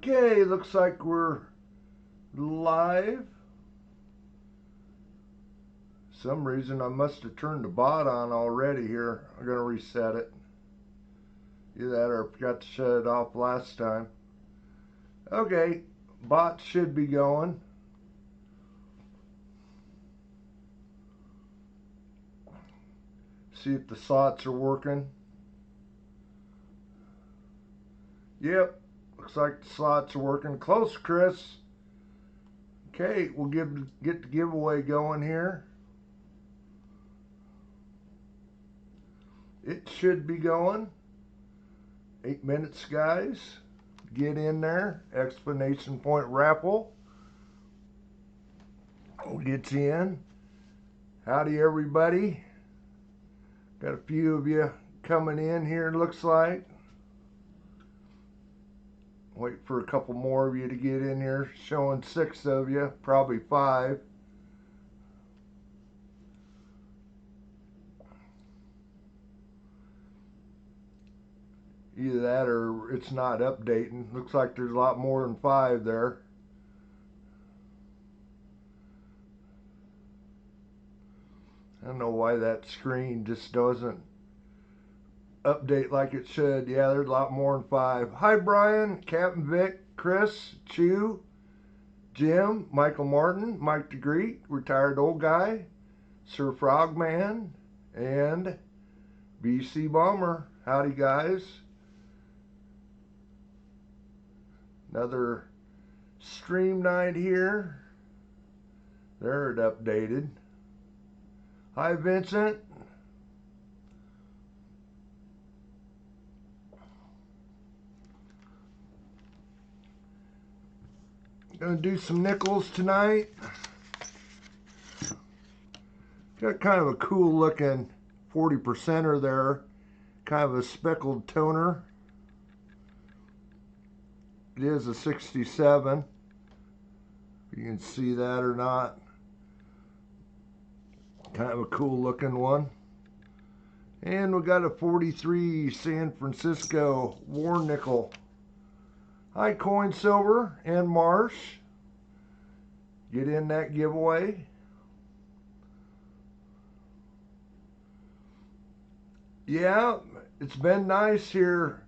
Okay, looks like we're live. Some reason I must have turned the bot on already here. I'm gonna reset it. Either that or I forgot to shut it off last time. Okay, bot should be going. See if the slots are working. Yep, looks like the slots are working. Close, Chris. Okay, we'll get the giveaway going here. It should be going. 8 minutes, guys. Get in there. Explanation point raffle. We'll get you in. Howdy, everybody. Got a few of you coming in here, looks like. Wait for a couple more of you to get in here. Showing 6 of you, probably 5. Either that or it's not updating. Looks like there's a lot more than 5 there. I don't know why that screen just doesn't update like it should. Yeah, there's a lot more than 5. Hi, Brian, Captain Vic, Chris, Chew, Jim, Michael Martin, Mike DeGreet, Retired Old Guy, Sir Frogman, and BC Bomber. Howdy, guys. Another stream night here. There it updated. Hi, Vincent. Gonna do some nickels tonight. Got kind of a cool looking 40%er there. Kind of a speckled toner. It is a 67. If you can see that or not. Kind of a cool looking one. And we got a 43 San Francisco War Nickel. Hi, Coin Silver and Marsh. Get in that giveaway. Yeah, it's been nice here,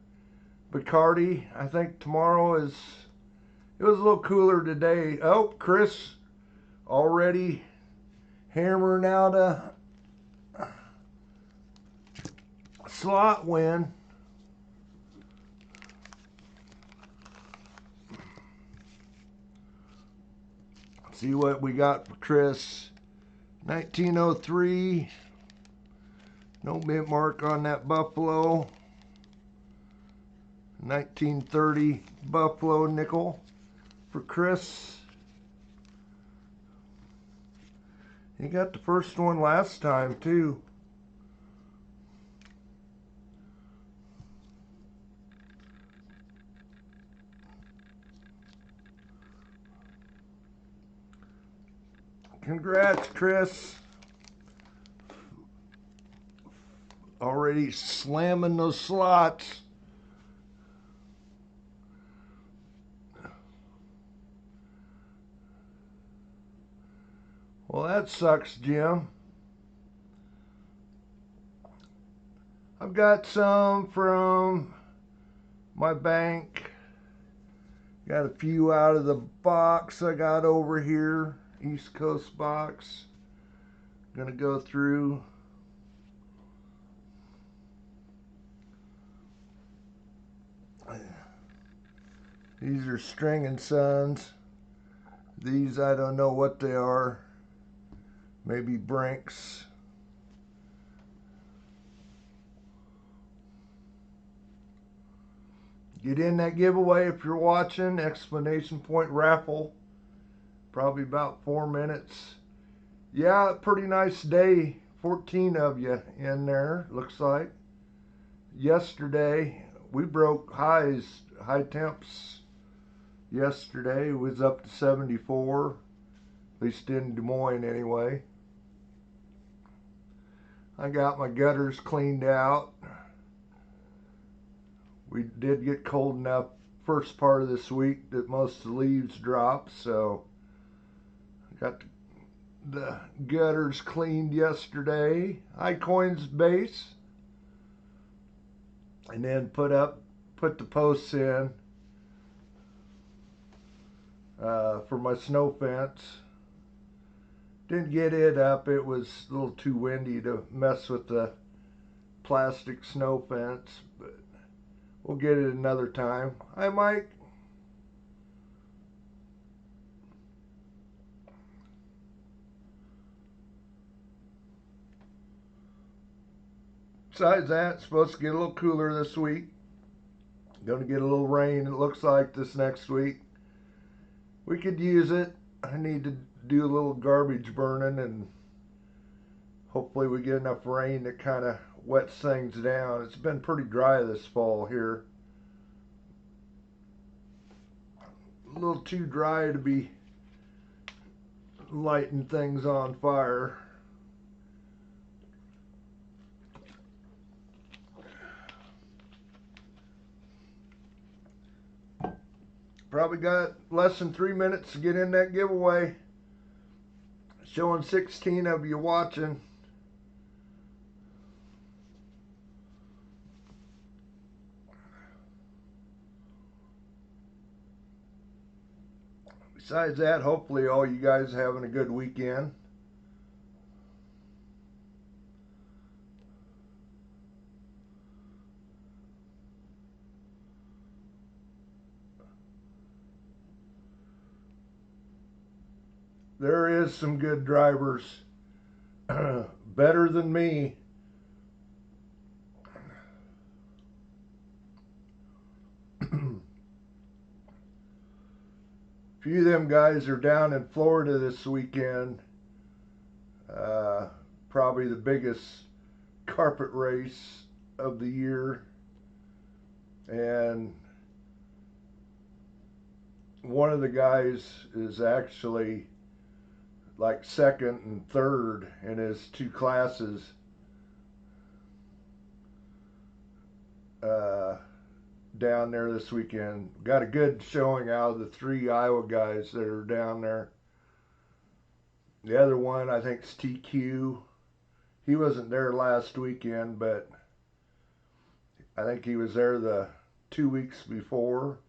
Bacardi. I think tomorrow it was a little cooler today. Oh, Chris already hammering out a slot win. See what we got for Chris. 1903. No mint mark on that Buffalo. 1930 Buffalo nickel for Chris. He got the first one last time too. Congrats, Chris. Already slamming those slots. Well, that sucks, Jim. I've got some from my bank. Got a few out of the box I got over here. East Coast box. Gonna go through. These are String and Sons. These I don't know what they are. Maybe Brinks. Get in that giveaway if you're watching. Explanation point raffle. Probably about 4 minutes. Yeah, pretty nice day. 14 of you in there, looks like. Yesterday, we broke high temps. Yesterday was up to 74, at least in Des Moines anyway. I got my gutters cleaned out. We did get cold enough first part of this week that most of the leaves drop, so got the gutters cleaned yesterday. iCoins base, and then put the posts in for my snow fence. Didn't get it up. It was a little too windy to mess with the plastic snow fence, but we'll get it another time. Hi, Mike. Besides that, it's supposed to get a little cooler this week. Going to get a little rain, it looks like, this next week. We could use it. I need to do a little garbage burning, and hopefully we get enough rain that kind of wets things down. It's been pretty dry this fall here. A little too dry to be lighting things on fire. Probably got less than 3 minutes to get in that giveaway. Showing 16 of you watching. Besides that, hopefully all you guys are having a good weekend. There is some good drivers, better than me. A few of them guys are down in Florida this weekend. Probably the biggest carpet race of the year. And one of the guys is actually like second and third in his two classes. Down there this weekend. Got a good showing out of the 3 Iowa guys that are down there. The other one, I think, is TQ. He wasn't there last weekend, but I think he was there the 2 weeks before.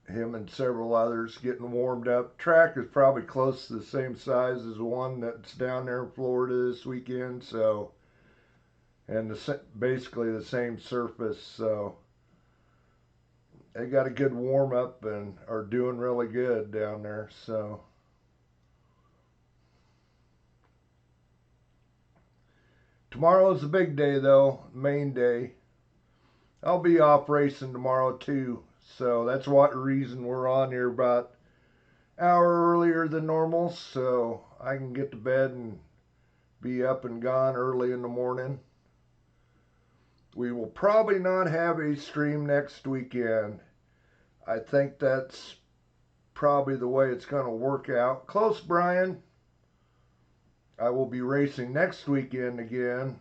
Him and several others getting warmed up. Track is probably close to the same size as the one that's down there in Florida this weekend, so, and basically the same surface, so they got a good warm up and are doing really good down there. So tomorrow's the big day though, main day. I'll be off racing tomorrow too, so that's what reason we're on here about an hour earlier than normal, so I can get to bed and be up and gone early in the morning. We will probably not have a stream next weekend. I think that's probably the way it's going to work out. Close, Brian. I will be racing next weekend again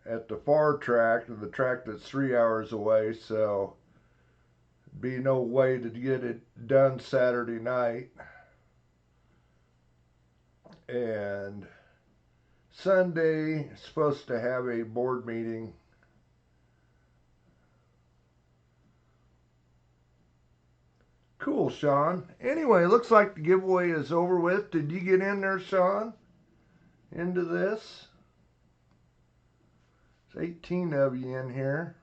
at the far track, the track that's 3 hours away, so be no way to get it done Saturday night. And Sunday, supposed to have a board meeting. Cool, Sean. Anyway, looks like the giveaway is over with. Did you get in there, Sean? Into this? There's 18 of you in here.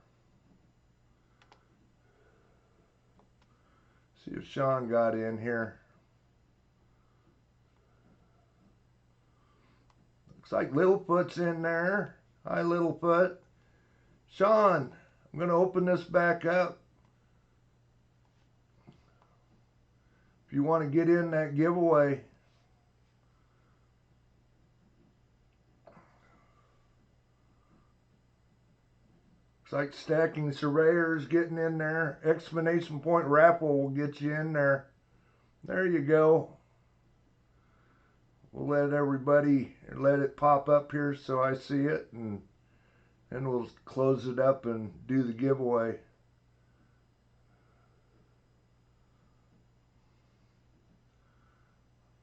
See if Sean got in here. Looks like Littlefoot's in there. Hi, Littlefoot. Sean, I'm going to open this back up. If you want to get in that giveaway. Looks like Stacking Surveyor's getting in there. Exclamation point raffle will get you in there. There you go. We'll let it pop up here so I see it, and then we'll close it up and do the giveaway.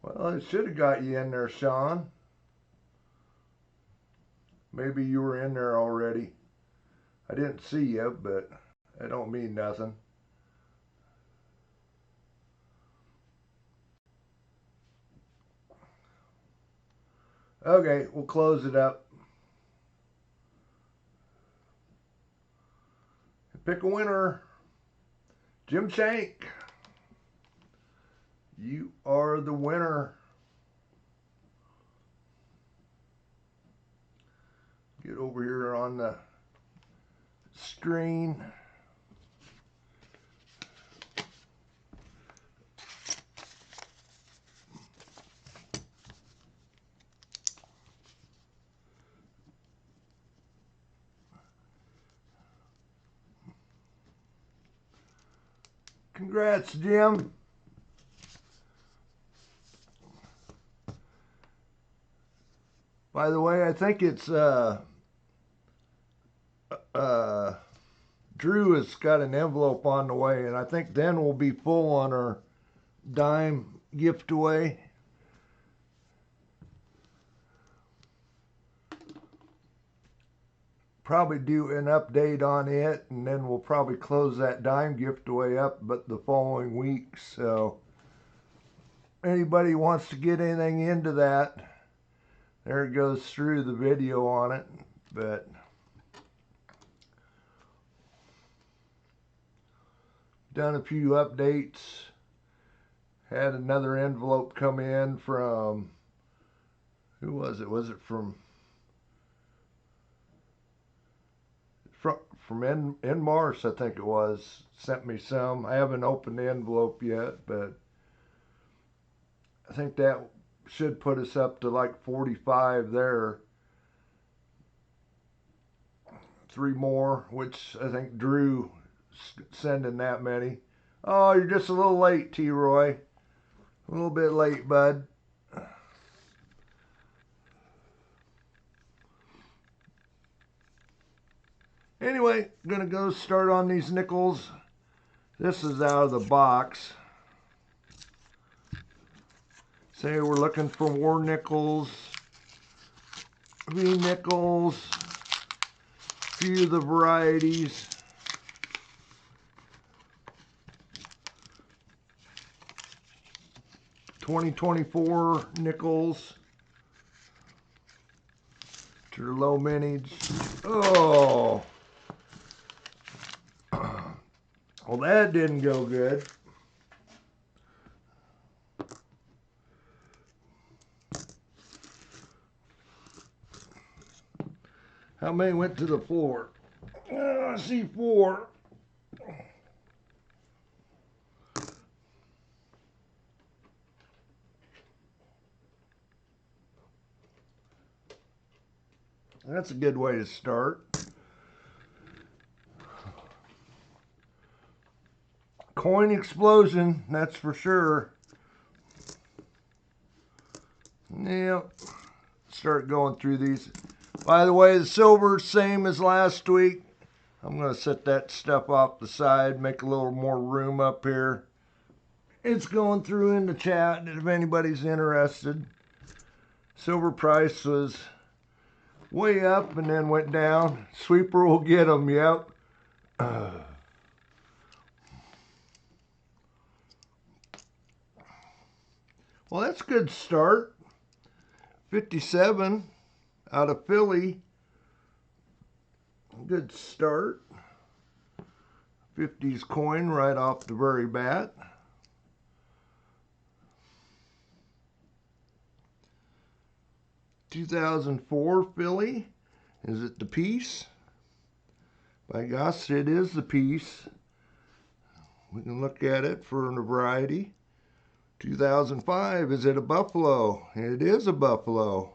Well, I should have got you in there, Sean. Maybe you were in there already. I didn't see you, but that don't mean nothing. Okay, we'll close it up. Pick a winner. Jim Shank, you are the winner. Get over here on the screen. Congrats, Jim. By the way, I think it's Drew has got an envelope on the way, and I think then we'll be full on our dime gift away. Probably do an update on it, and then we'll probably close that dime gift away up but the following week. So anybody wants to get anything into that, there it goes through the video on it. But done a few updates. Had another envelope come in from, who was it? Was it from Mars, I think it was, sent me some. I haven't opened the envelope yet, but I think that should put us up to like 45 there. 3 more, which I think Drew sending that many. Oh, you're just a little late, T-Roy. A little bit late, bud. Anyway, gonna go start on these nickels. This is out of the box. Say we're looking for more nickels, V nickels, few of the varieties. $2024 nickels. To the low mintage. Oh. Well, that didn't go good. How many went to the floor? I see 4. That's a good way to start. Coin explosion, that's for sure. Yep. Start going through these. By the way, the silver, same as last week. I'm going to set that stuff off the side, make a little more room up here. It's going through in the chat if anybody's interested. Silver price was way up and then went down. Sweeper will get them, yep. Well, that's a good start. 57 out of Philly. Good start. 50s coin right off the very bat. $2004 Philly. Is it the piece? By gosh, it is the piece. We can look at it for a variety. 2005, is it a buffalo? It is a buffalo.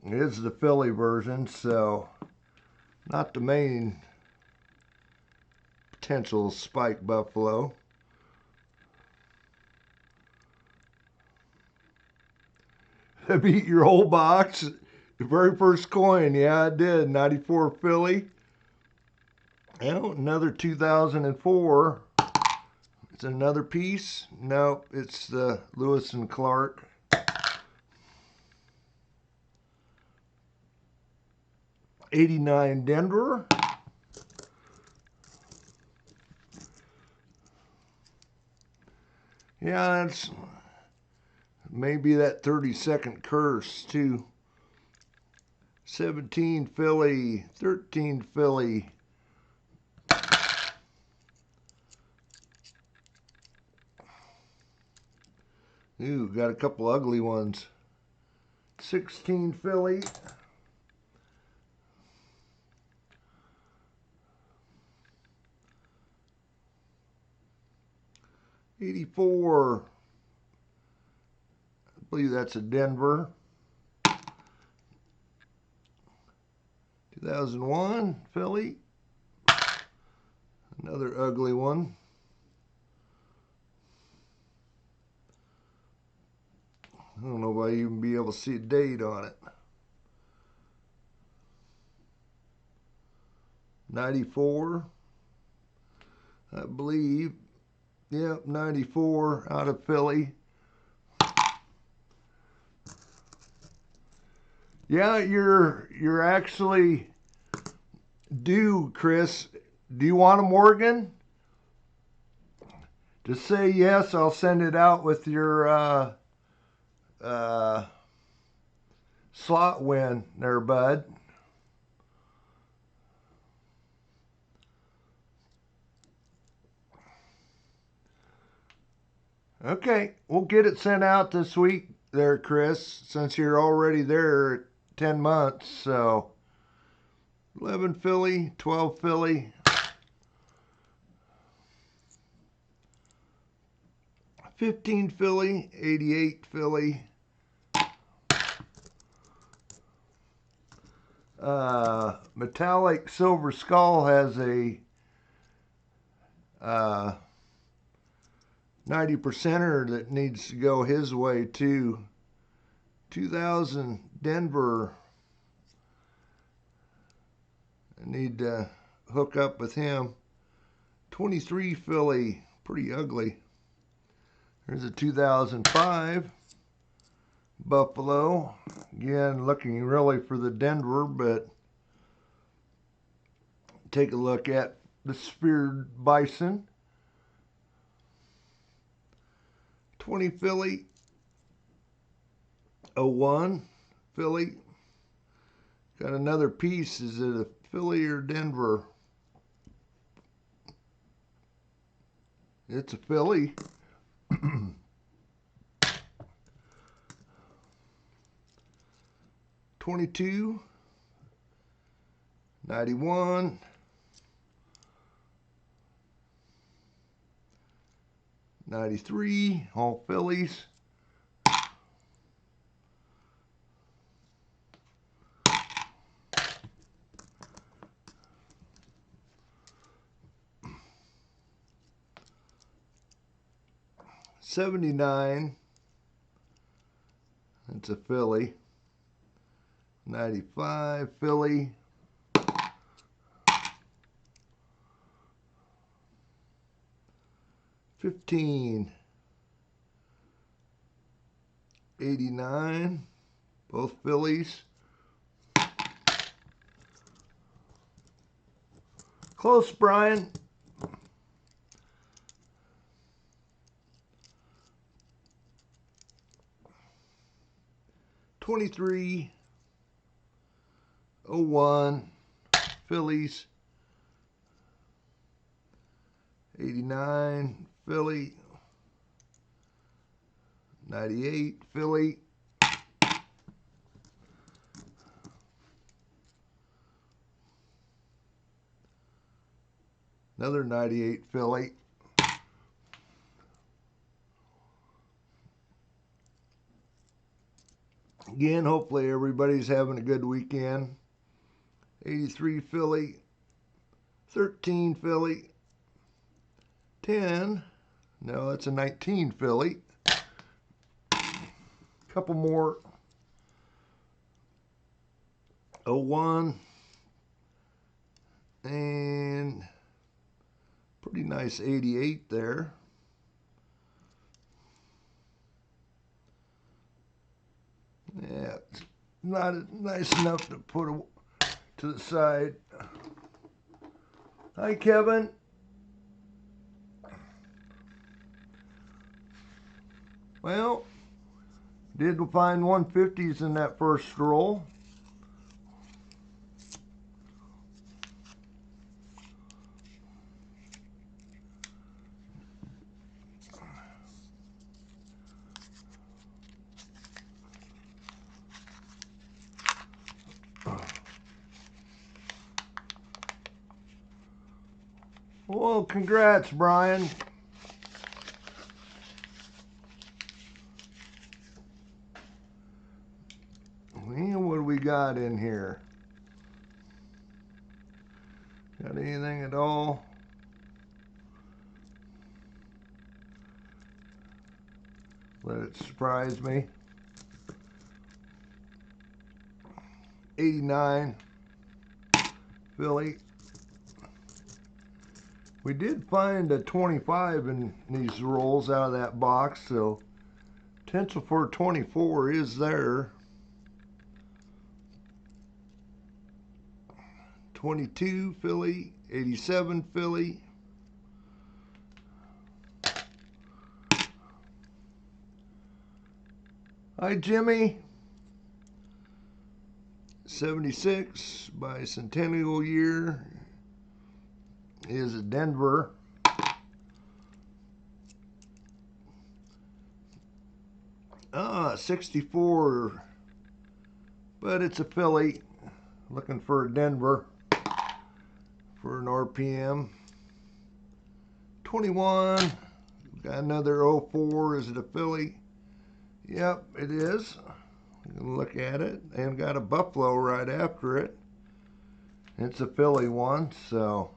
It is the Philly version, so not the main potential spike buffalo. I beat your whole box. The very first coin, yeah, I did. 94 Philly. Yeah, another 2004. It's another piece. Nope, it's the Lewis and Clark. '89 Denver. Yeah, that's maybe that 30-second curse too. 17 Philly, 13 Philly. Ooh, got a couple ugly ones. 16 Philly. '84. I believe that's a Denver. 2001 Philly. Another ugly one. I don't know if I even be able to see a date on it. 94, I believe. Yep, 94 out of Philly. Yeah, you're actually due, Chris. Do you want a Morgan? Just say yes. I'll send it out with your slot win there, bud. Okay, we'll get it sent out this week there, Chris, since you're already there at 10 months. So 11 Philly, 12 Philly, 15 Philly, 88 Philly, Metallic Silver Skull has a 90%er that needs to go his way too. 2000 Denver. I need to hook up with him. 23 Philly, pretty ugly. There's a 2005 Buffalo. Again, looking really for the Denver, but take a look at the Speared Bison. 20 Philly, 01 Philly. Got another piece. Is it a Philly or Denver? It's a Philly. 22, 91, 93, all Phillies. '79, it's a Philly. 95 Philly. 15, 89, both Phillies. Close, Brian. 23, 01 Phillies. 89 Philly. 98 Philly. Another 98 Philly. Again, hopefully everybody's having a good weekend. 83 Philly. 13 Philly. 10. No, that's a 19 Philly. Couple more. 01. And pretty nice 88 there. Yeah, it's not nice enough to put to the side. Hi, Kevin. Well, did find 150s in that first roll. Well, congrats, Brian. What do we got in here? Got anything at all? Let it surprise me. 89 Philly. We did find a 25 in these rolls out of that box, so potential for a 24 is there. 22 Philly, 87 Philly. Hi, Jimmy. 76 bicentennial year is a Denver. Ah, 64, but it's a Philly. Looking for a Denver for an RPM. 21, got another 04. Is it a Philly? Yep, it is. You can look at it, and got a Buffalo right after it. It's a Philly one, so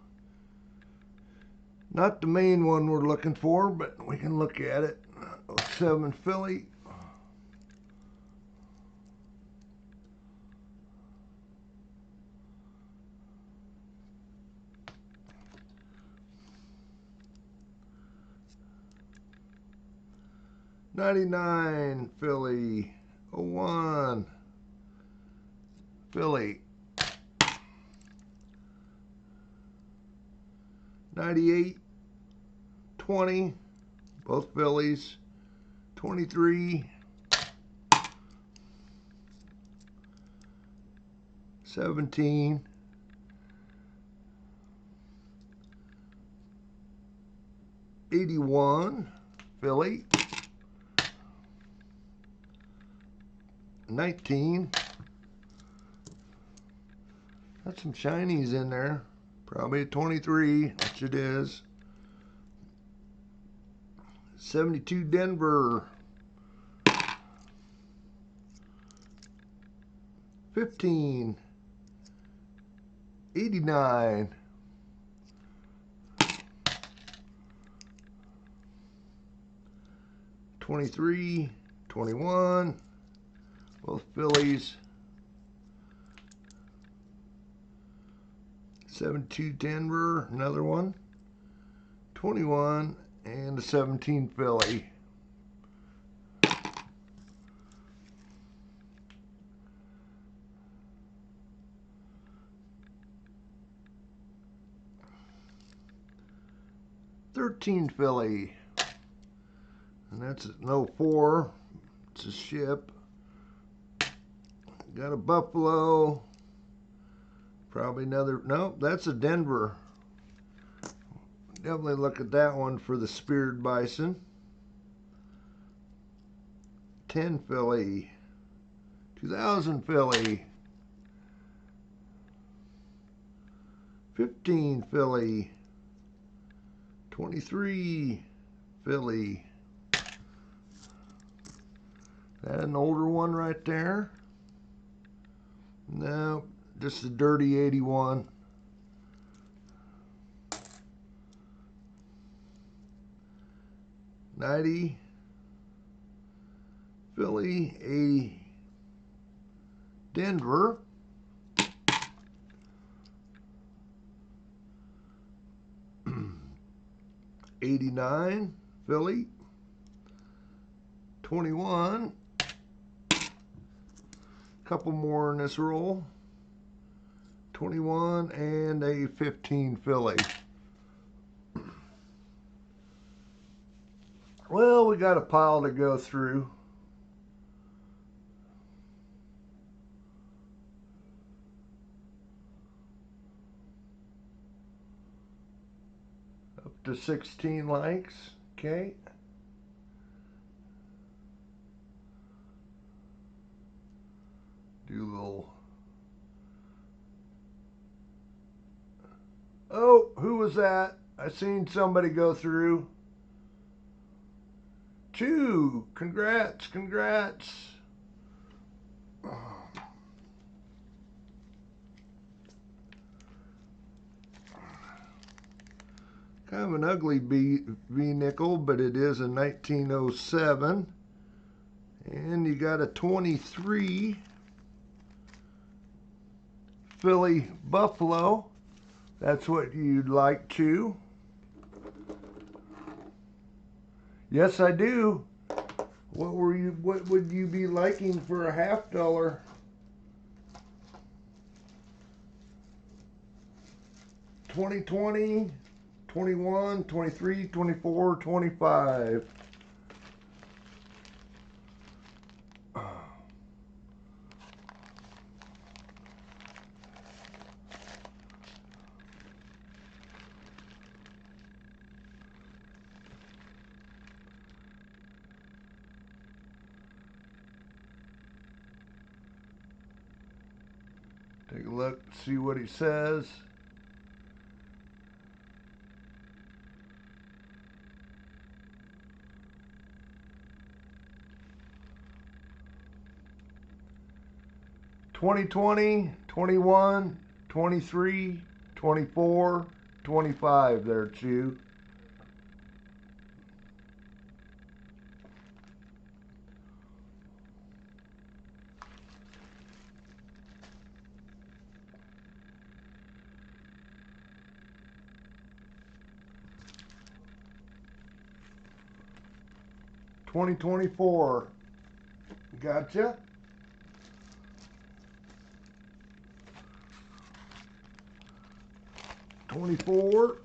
not the main one we're looking for, but we can look at it. 07 Philly. '99 Philly. 01 Philly. 98 20, both Phillies. 23 17 81 Philly. 19. Got some shinies in there. Probably a 23, which it is. 72 Denver. 15. 89. 23. 21. Both Phillies. 72 Denver, another one. 21 and a 17 Philly. '13 Philly. And that's an 04. It's a ship. Got a Buffalo. Probably another, nope, that's a Denver. Definitely look at that one for the speared bison. 10 Philly. 2000 Philly. 15 Philly. 23 Philly. That an older one right there? No, just a dirty 81. 90 Philly. 80 Denver. 89 Philly. 21 Couple more in this roll. 21 and a 15 filly. Well, we got a pile to go through. Up to 16 likes. Okay. Do a little. Oh, who was that? I seen somebody go through. Chew, congrats, congrats. Kind of an ugly V-nickel, but it is a 1907. And you got a 23 Philly Buffalo. That's what you'd like to. Yes, I do. What would you be liking for a $50? 2020, 21, 23, 24, 25. Take a look, see what he says. (2020, 21, 23, 24, 25 there, Chew. (2024). Gotcha. (24).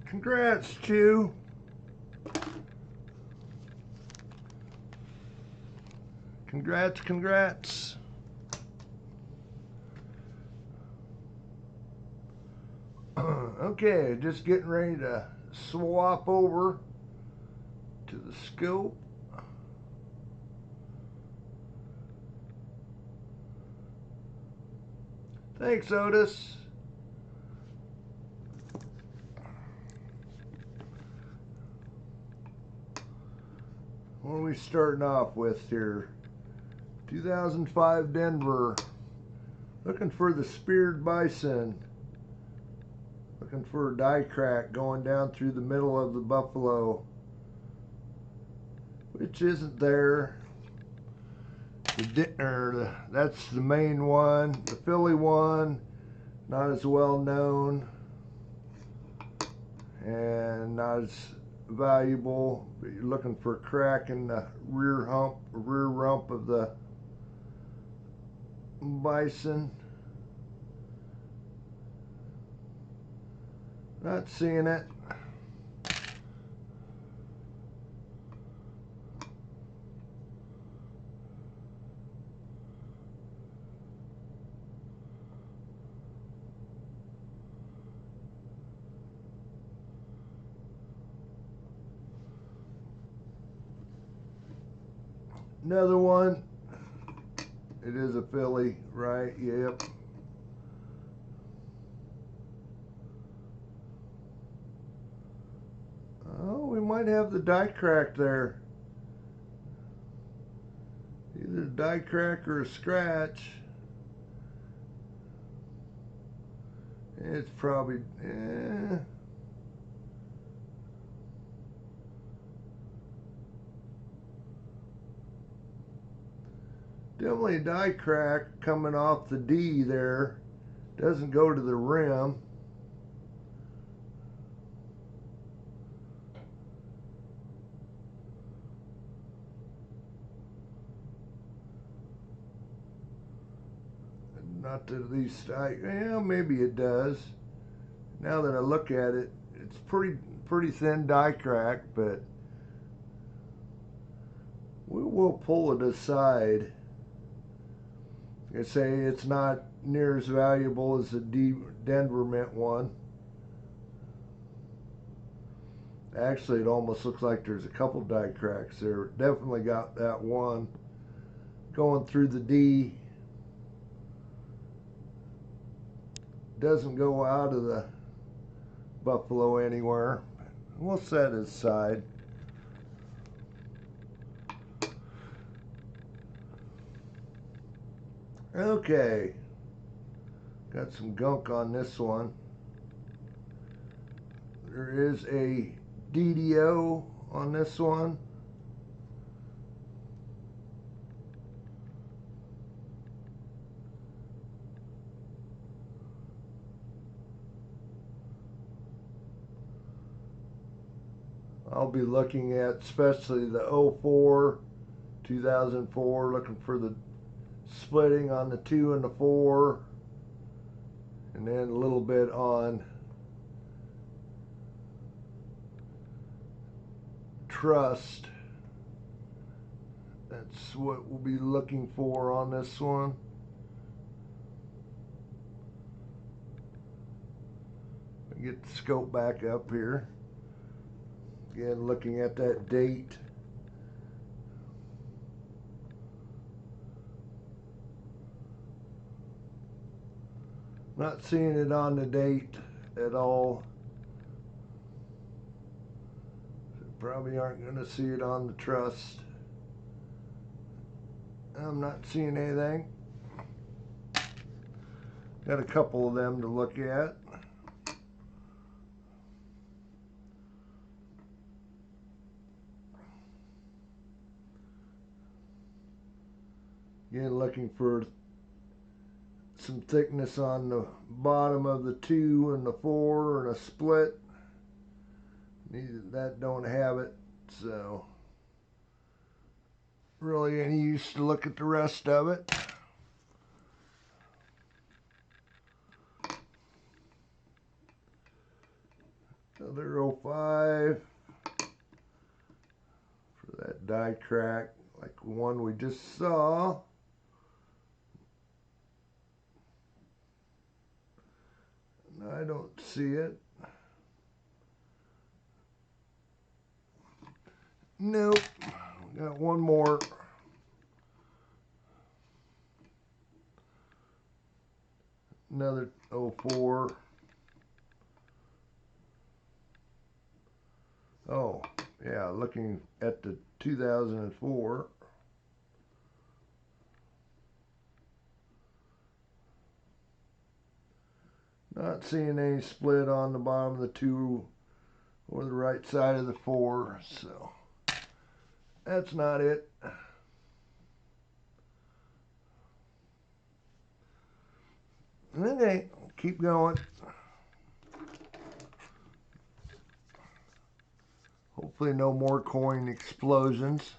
Congrats, Chew. Congrats, congrats. Okay, just getting ready to swap over to the scope. Thanks, Otis. What are we starting off with here? 2005 Denver. Looking for the speared bison. Looking for a die crack going down through the middle of the buffalo, which isn't there. That's the main one. The Philly one, not as well known and not as valuable. But you're looking for a crack in the rear rump of the bison. Not seeing it. Another one. It is a filly, right? Yep. might have the die crack there. Either a die crack or a scratch. It's probably, definitely a die crack coming off the D there. Doesn't go to the rim. Not that at least well, maybe it does. Now that I look at it, it's pretty thin die crack, but we will pull it aside. I say it's not near as valuable as the Denver Mint one. Actually, it almost looks like there's a couple die cracks there. Definitely got that one going through the D. Doesn't go out of the buffalo anywhere. We'll set it aside. Okay, got some gunk on this one. There is a DDO on this one. I'll be looking at especially the 04, 2004, looking for the splitting on the 2 and the 4, and then a little bit on trust. That's what we'll be looking for on this one. Get the scope back up here. Again, looking at that date. Not seeing it on the date at all. Probably aren't going to see it on the trust. I'm not seeing anything. Got a couple of them to look at. Again, looking for some thickness on the bottom of the 2 and the 4 and a split. Neither that don't have it, so really any use to look at the rest of it. Another 05 for that die crack like the one we just saw. I don't see it. Nope. Got one more. Another 04. Oh, yeah, looking at the 2004. Not seeing any split on the bottom of the 2 or the right side of the 4, so that's not it. Okay, keep going. Hopefully no more coin explosions.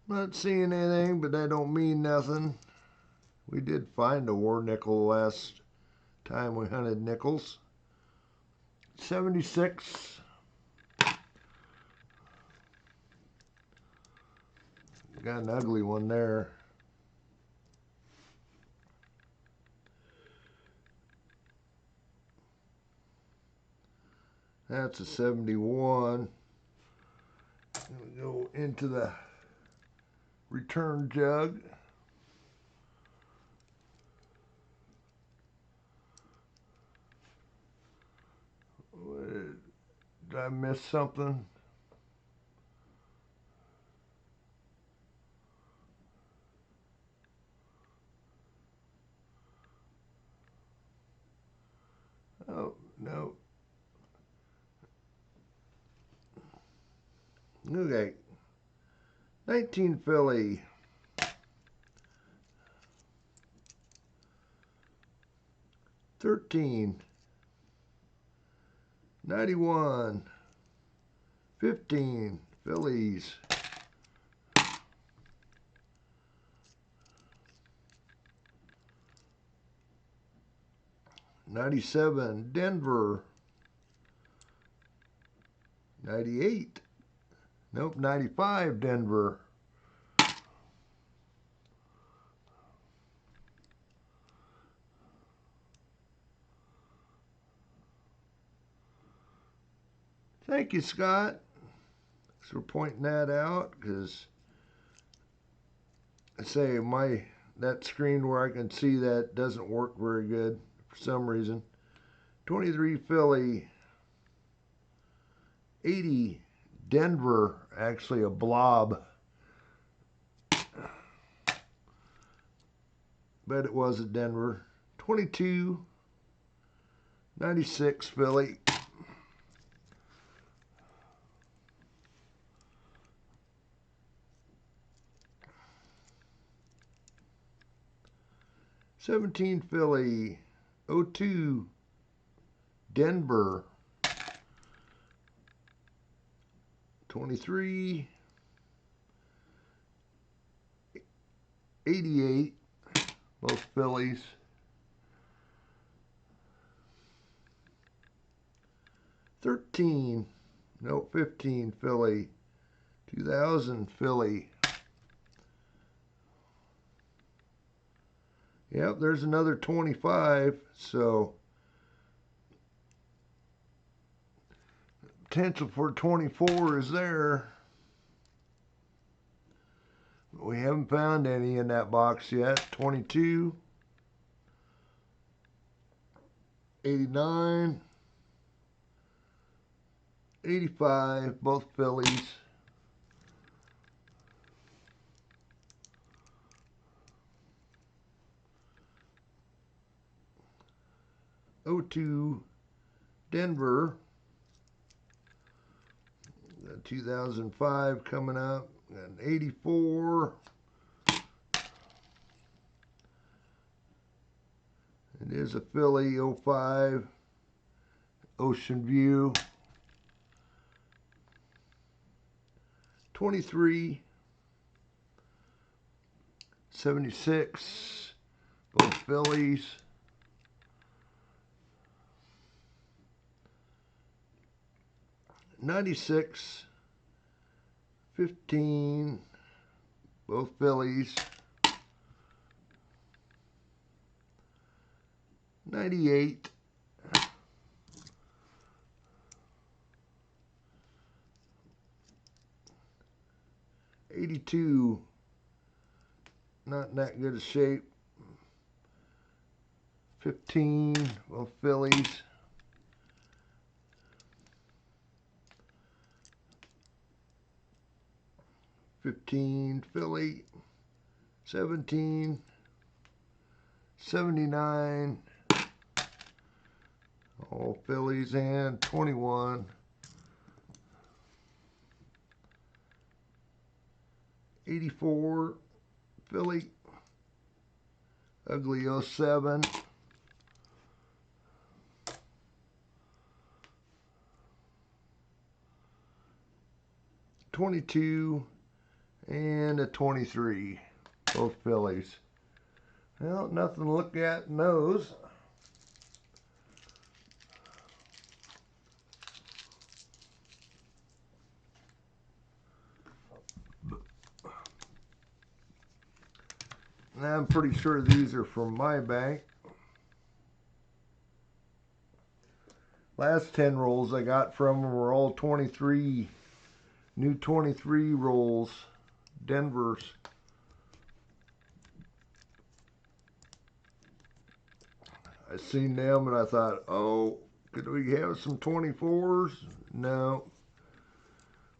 Not seeing anything, but that don't mean nothing. We did find a war nickel last time we hunted nickels. 76. Got an ugly one there. That's a 71. We go into the return jug. Did I miss something? Oh, no. Okay. 19 Philly. 13. 91. 15 Phillies. 97 Denver. 98. Nope, 95 Denver. Thank you, Scott. Thanks for pointing that out, because I say that screen where I can see that doesn't work very good for some reason. 23 Philly. 80 Denver, actually a blob. Bet it was a Denver. 22. 96 Philly. 17 Philly. 02 Denver. 23. 88. Both Phillies. 13. No, 15 Philly. 2000 Philly. Yep, there's another 25, so potential for 24 is there. We haven't found any in that box yet. 22, 89, 85, both Phillies. 02 Denver. 2005 coming up. And 84. It is a Philly 05 Ocean View. 23. 76. Both Phillies. 96, 15, both Phillies. 98, 82, not in that good a shape. 15, both Phillies. 15 Philly. 17, 79, all Phillies, and 21. 84 Philly. Ugly 07. 22 and a 23, both Phillies. Well, nothing to look at in those. I'm pretty sure these are from my bank. Last 10 rolls I got from them were all 23, new 23 rolls, Denver's. I seen them and I thought, oh, could we have some 24s? No.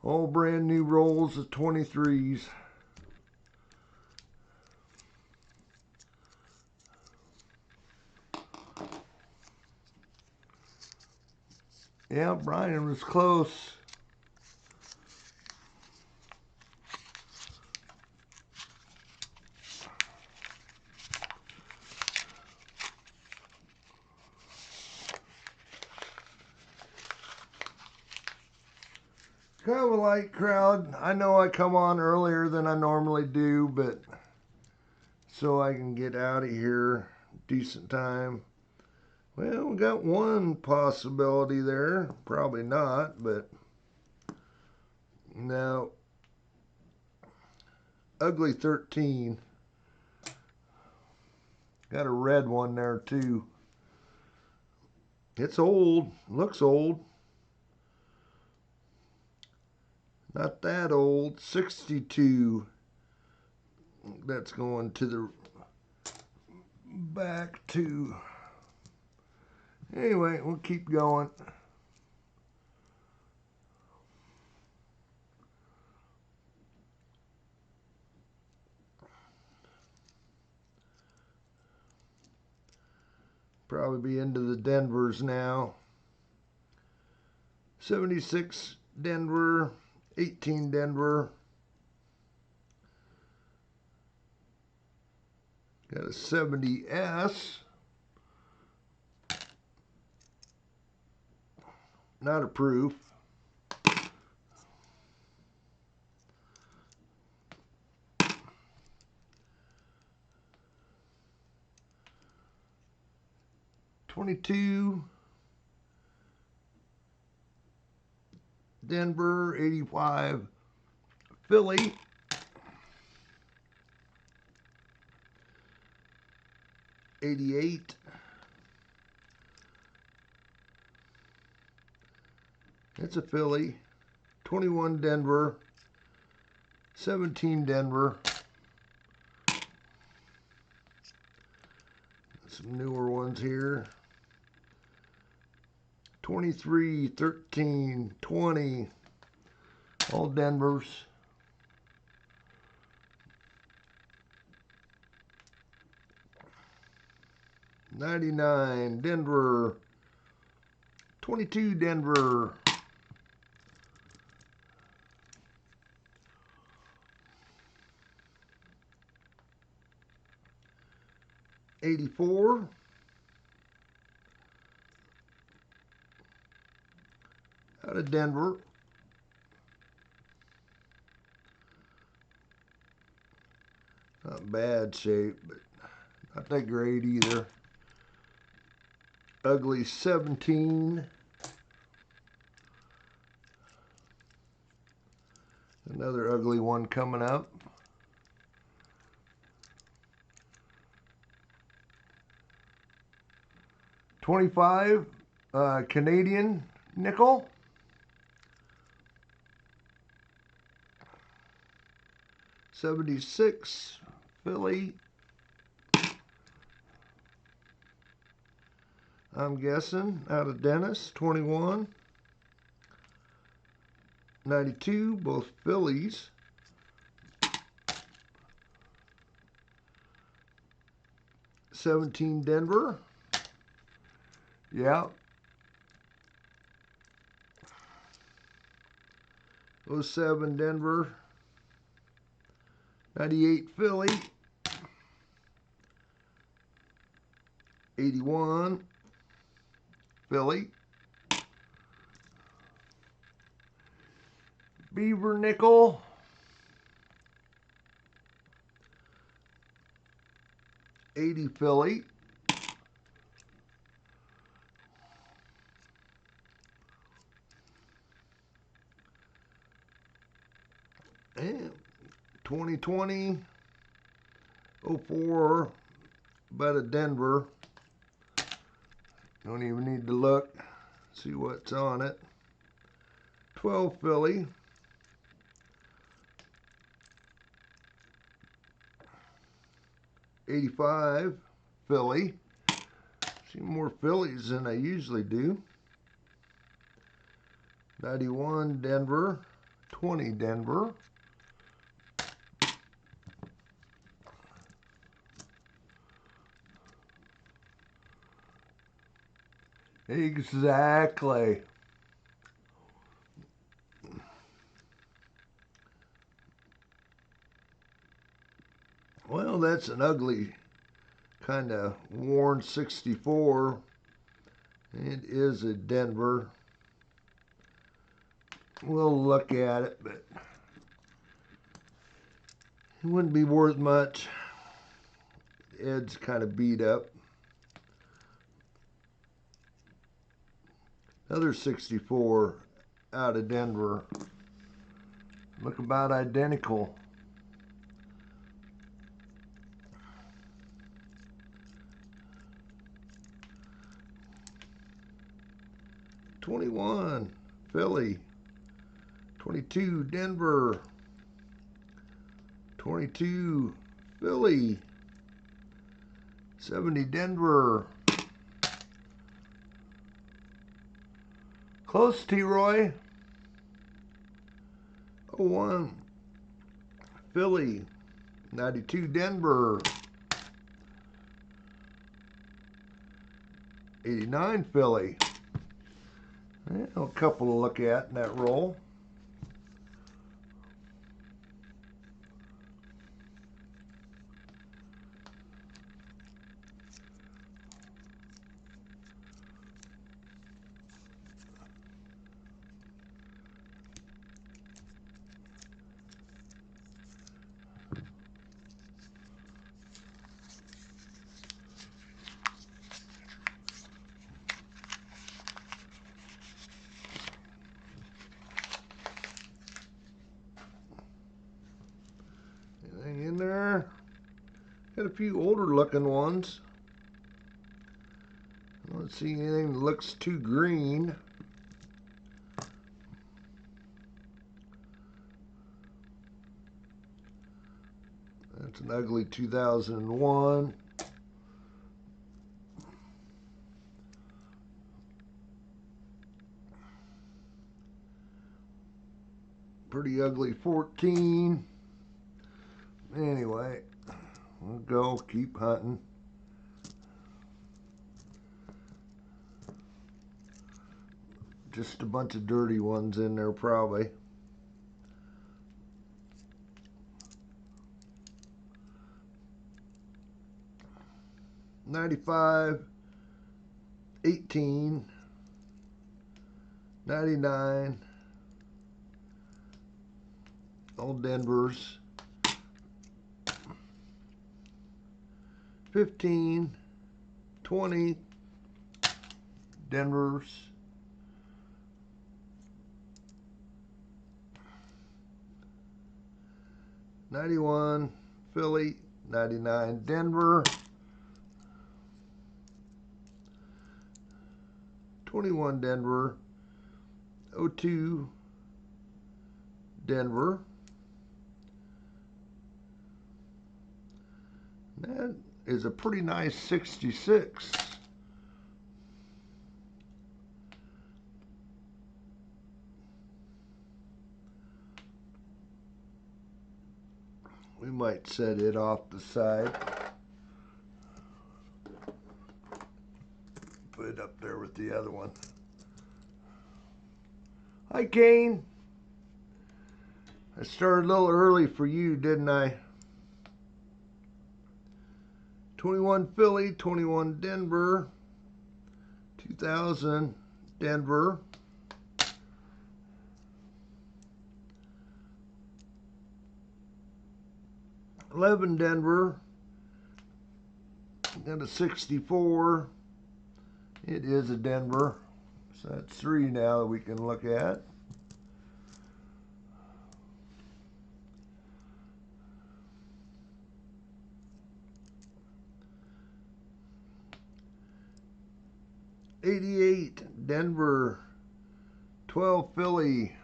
All brand new rolls of 23s. Yeah, Brian was close. Kind of a light crowd. I know I come on earlier than I normally do, but so I can get out of here decent time. Well, we got one possibility there. Probably not, but no. Ugly 13. Got a red one there too. It's old. Looks old. Not that old. 62. That's going to the back to. Anyway, we'll keep going. Probably be into the Denvers now. 76 Denver, 18 Denver. Got a 70S. Not a proof. '22 Denver, 85 Philly, 88. It's a Philly. 21 Denver, 17 Denver. Some newer ones here. 23, 13, 20. All Denvers. 99 Denver. 22 Denver. 84. Out of Denver. Not bad shape, but not that great either. Ugly 17. Another ugly one coming up. $25 Canadian nickel. 76 Philly. I'm guessing out of Dennis. 21. 92, both Phillies. 17 Denver. Yeah. 07 Denver. 98 Philly. 81 Philly. Beaver nickel. 80 Philly. And 2020 04, about a Denver. Don't even need to look, see what's on it. 12 Philly. 85 Philly. See more Phillies than I usually do. 91 Denver. 20 Denver. Exactly. Well, that's an ugly, kind of worn 64. It is a Denver. We'll look at it, but it wouldn't be worth much. Ed's kind of beat up. Another 64 out of Denver. Look about identical. '21 Philly. 22 Denver. 22 Philly. 70 Denver. Close, T-Roy. 01 Philly. 92 Denver. 89 Philly. A couple to look at in that roll. Anything in there? Got a few older looking ones. I don't see anything that looks too green. That's an ugly 2001. Pretty ugly 14. Anyway, we'll go keep hunting. Just a bunch of dirty ones in there probably. '95, 18, 99, old Denvers. 15, 20, Denvers. 91, Philly. 99, Denver. 21, Denver. 02, Denver. That is a pretty nice 66. We might set it off the side. Put it up there with the other one. Hi, Kane. I started a little early for you, didn't I? 21 Philly, 21 Denver, 2000 Denver, 11 Denver, and a 64. It is a Denver, so that's 3 now that we can look at. 88 Denver, 12 Philly,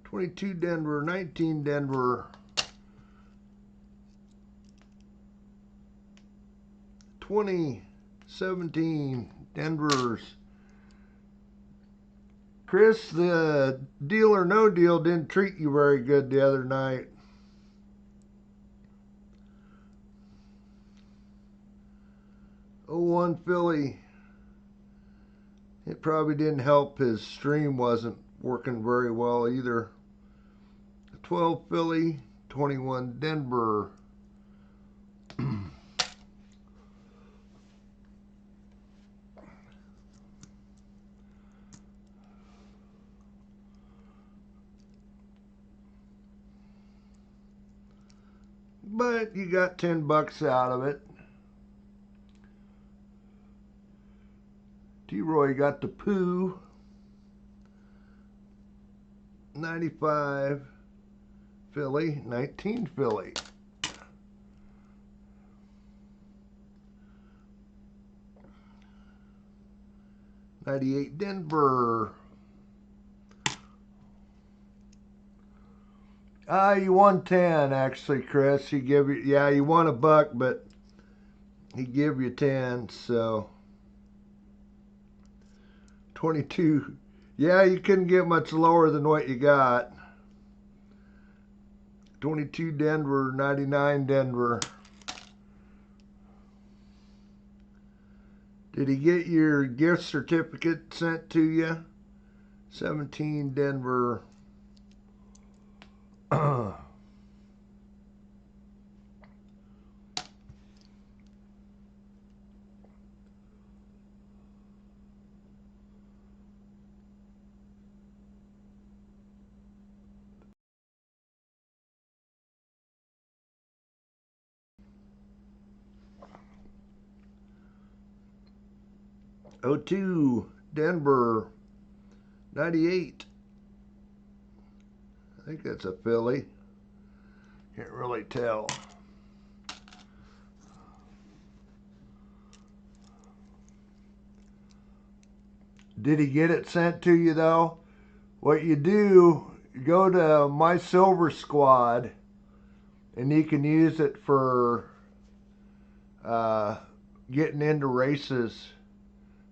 22 Denver, 19 Denver, 20, 17 Denvers. Chris, the deal or no deal didn't treat you very good the other night. Oh, 01 Philly. It probably didn't help. His stream wasn't working very well either. 12 Philly, 21 Denver. But you got $10 out of it. T-Roy got the poo. 95 Philly, 19 Philly. $98 Denver. You won 10 actually, Chris. He give you, yeah, you won $1, but he give you 10, so 22. Yeah, you couldn't get much lower than what you got. 22 Denver, 99 Denver. Did he get your gift certificate sent to you? 17 Denver. 02 Denver, 98. I think that's a Philly. Can't really tell. Did he get it sent to you though? What you do, you go to My Silver Squad, and you can use it for getting into races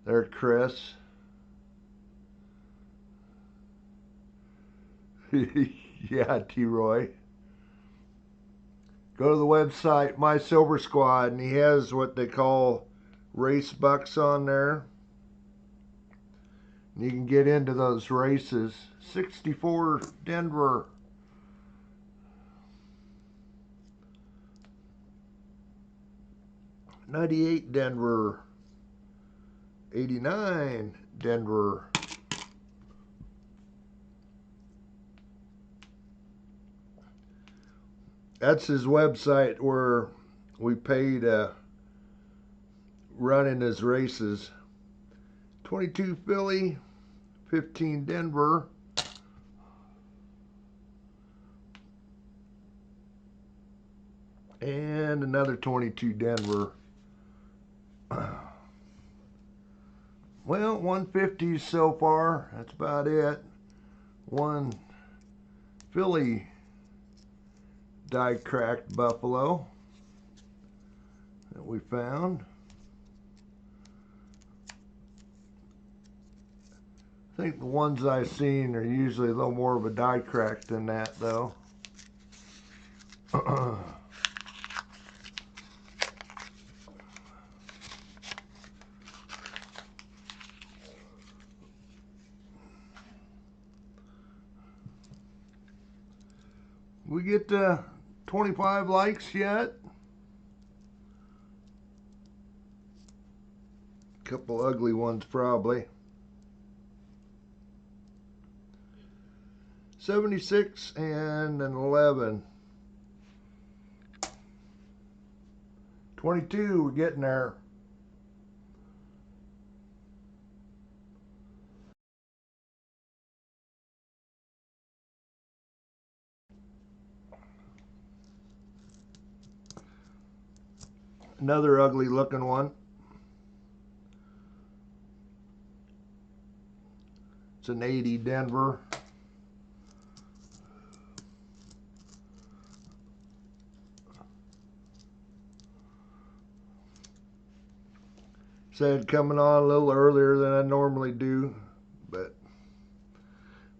there, Chris. Yeah, T-Roy. Go to the website, My Silver Squad, and he has what they call race bucks on there. You can get into those races. 64 Denver. 98 Denver. 89 Denver. That's his website where we pay to run in his races. 22 Philly, 15 Denver. And another 22 Denver. Well, 150s so far. That's about it. One Philly die-cracked buffalo that we found. I think the ones I've seen are usually a little more of a die-crack than that, though. We get 25 likes yet? Couple ugly ones probably. 76 and an 11. 22, we're getting there. Another ugly looking one. It's an 80 Denver. Said coming on a little earlier than I normally do, but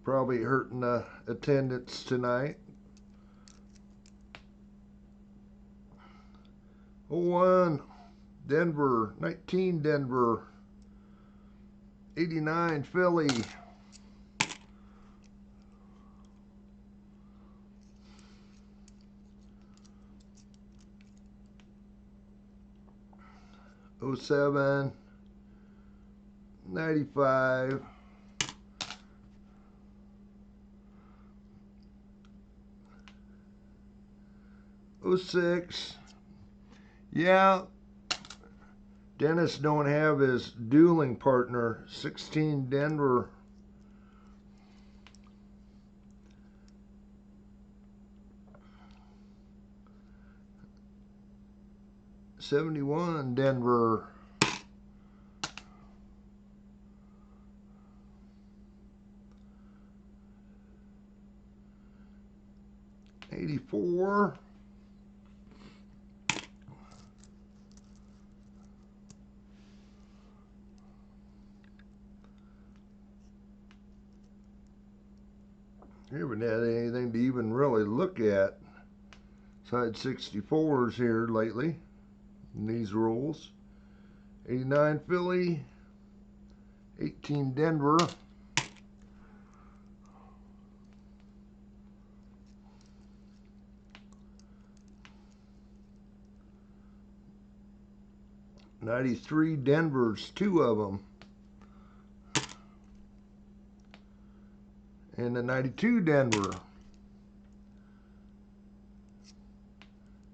probably hurting the attendance tonight. 01 Denver, 19 Denver, 89 Philly, 07, 95, 06. Yeah, Dennis don't have his dueling partner. 16 Denver. 71 Denver. 84. I haven't had anything to even really look at besides 64s here lately in these rolls. 89 Philly, 18 Denver, 93 Denvers, 2 of them, and the 92 Denver,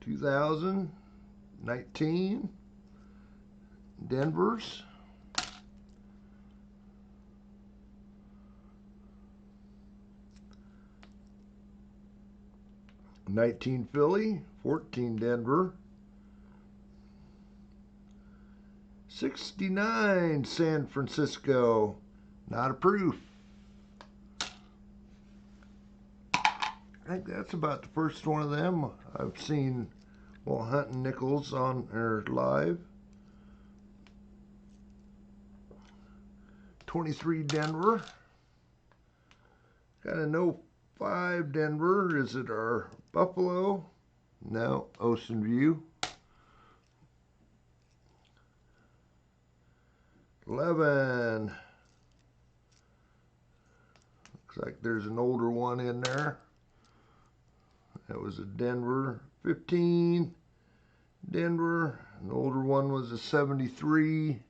2019 Denvers, 19 Philly, 14 Denver, 69 San Francisco, not a proof. I think that's about the first one of them I've seen while hunting nickels on or live. 23 Denver. Got a 05 Denver. Is it our Buffalo? No, Ocean View. 11. Looks like there's an older one in there. That was a Denver. 15 Denver. An older one was a 73.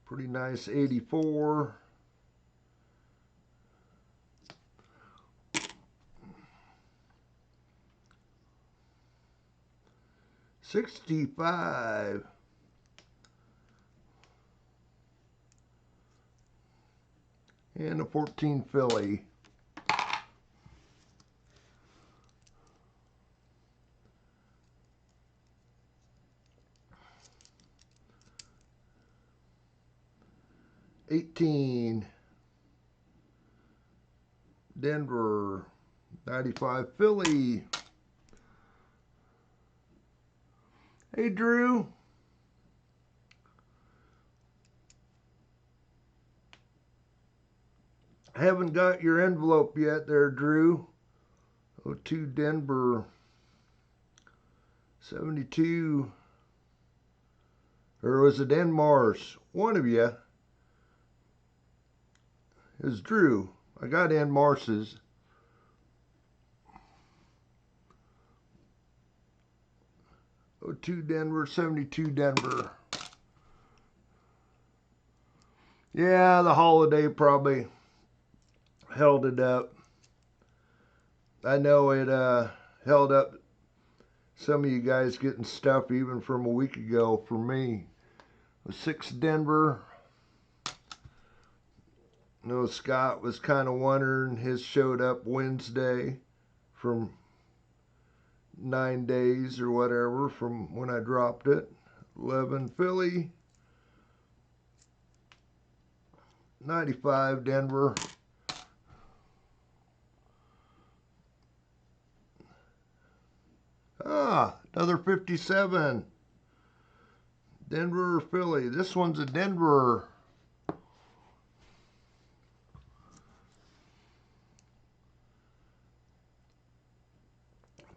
Pretty nice 84. $65. And a 14 Philly. $18. Denver. 95 Philly. Hey, Drew. I haven't got your envelope yet there, Drew. 02 Denver. 72. Or was it N Mars? One of you. It was Drew. I got N Mars's. '02 Denver, 72 Denver. Yeah, the holiday probably held it up. I know it held up some of you guys getting stuff even from a week ago. For me, it was 6 Denver, No, Scott was kind of wondering. His showed up Wednesday from 9 days or whatever from when I dropped it. 11 Philly. 95 Denver. Another 57. Denver or Philly. This one's a Denver.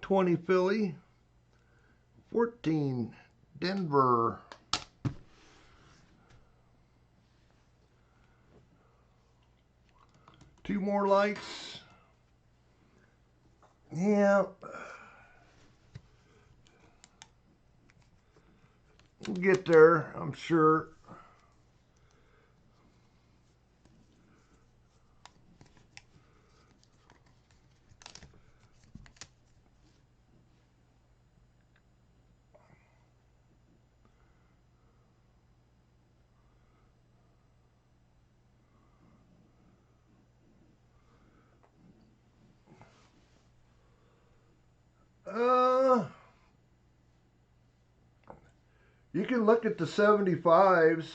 $20 Philly. 14 Denver. Two more lights. Yeah. We'll get there, I'm sure. You can look at the 75s.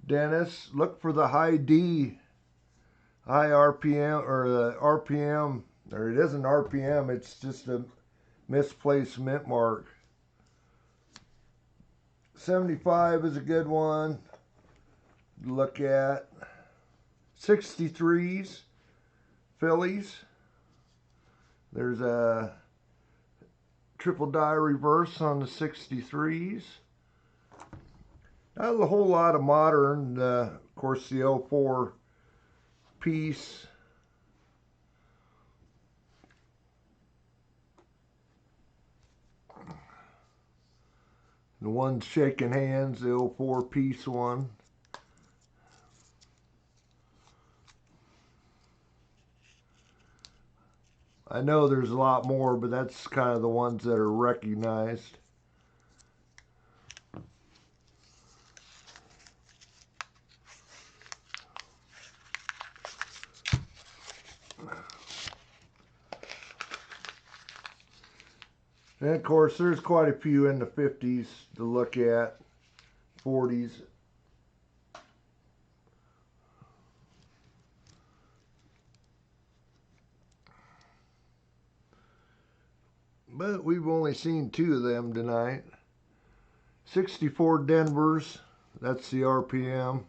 Dennis, look for the high D, high RPM, or the RPM, or it isn't RPM, it's just a misplaced mint mark. 75 is a good one to look at. 63s, Phillies. There's a triple die reverse on the 63s. Not a whole lot of modern. Of course, the 04 piece. The one shaking hands, the 04 piece one. I know there's a lot more, but that's kind of the ones that are recognized. And of course, there's quite a few in the 50s to look at, 40s. But we've only seen two of them tonight. 64 Denvers, that's the RPM.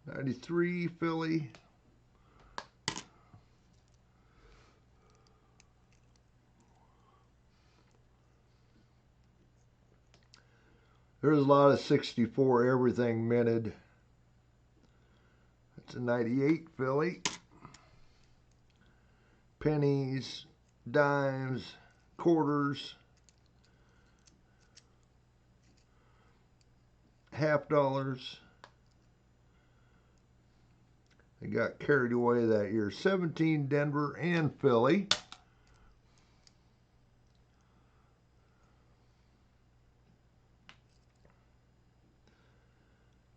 '93 Philly. There's a lot of 64 everything minted. That's a 98 Philly. Pennies, dimes, quarters, half dollars. They got carried away that year. 17 Denver and Philly.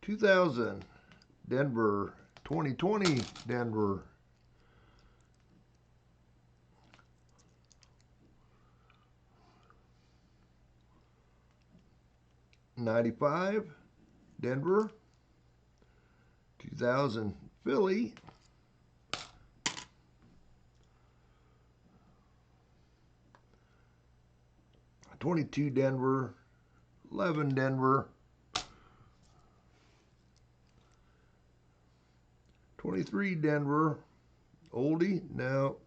$2,000 Denver. 2020 Denver. $95 Denver. 2000 Philly. $22 Denver. 11 Denver. 23 Denver. Oldie? No.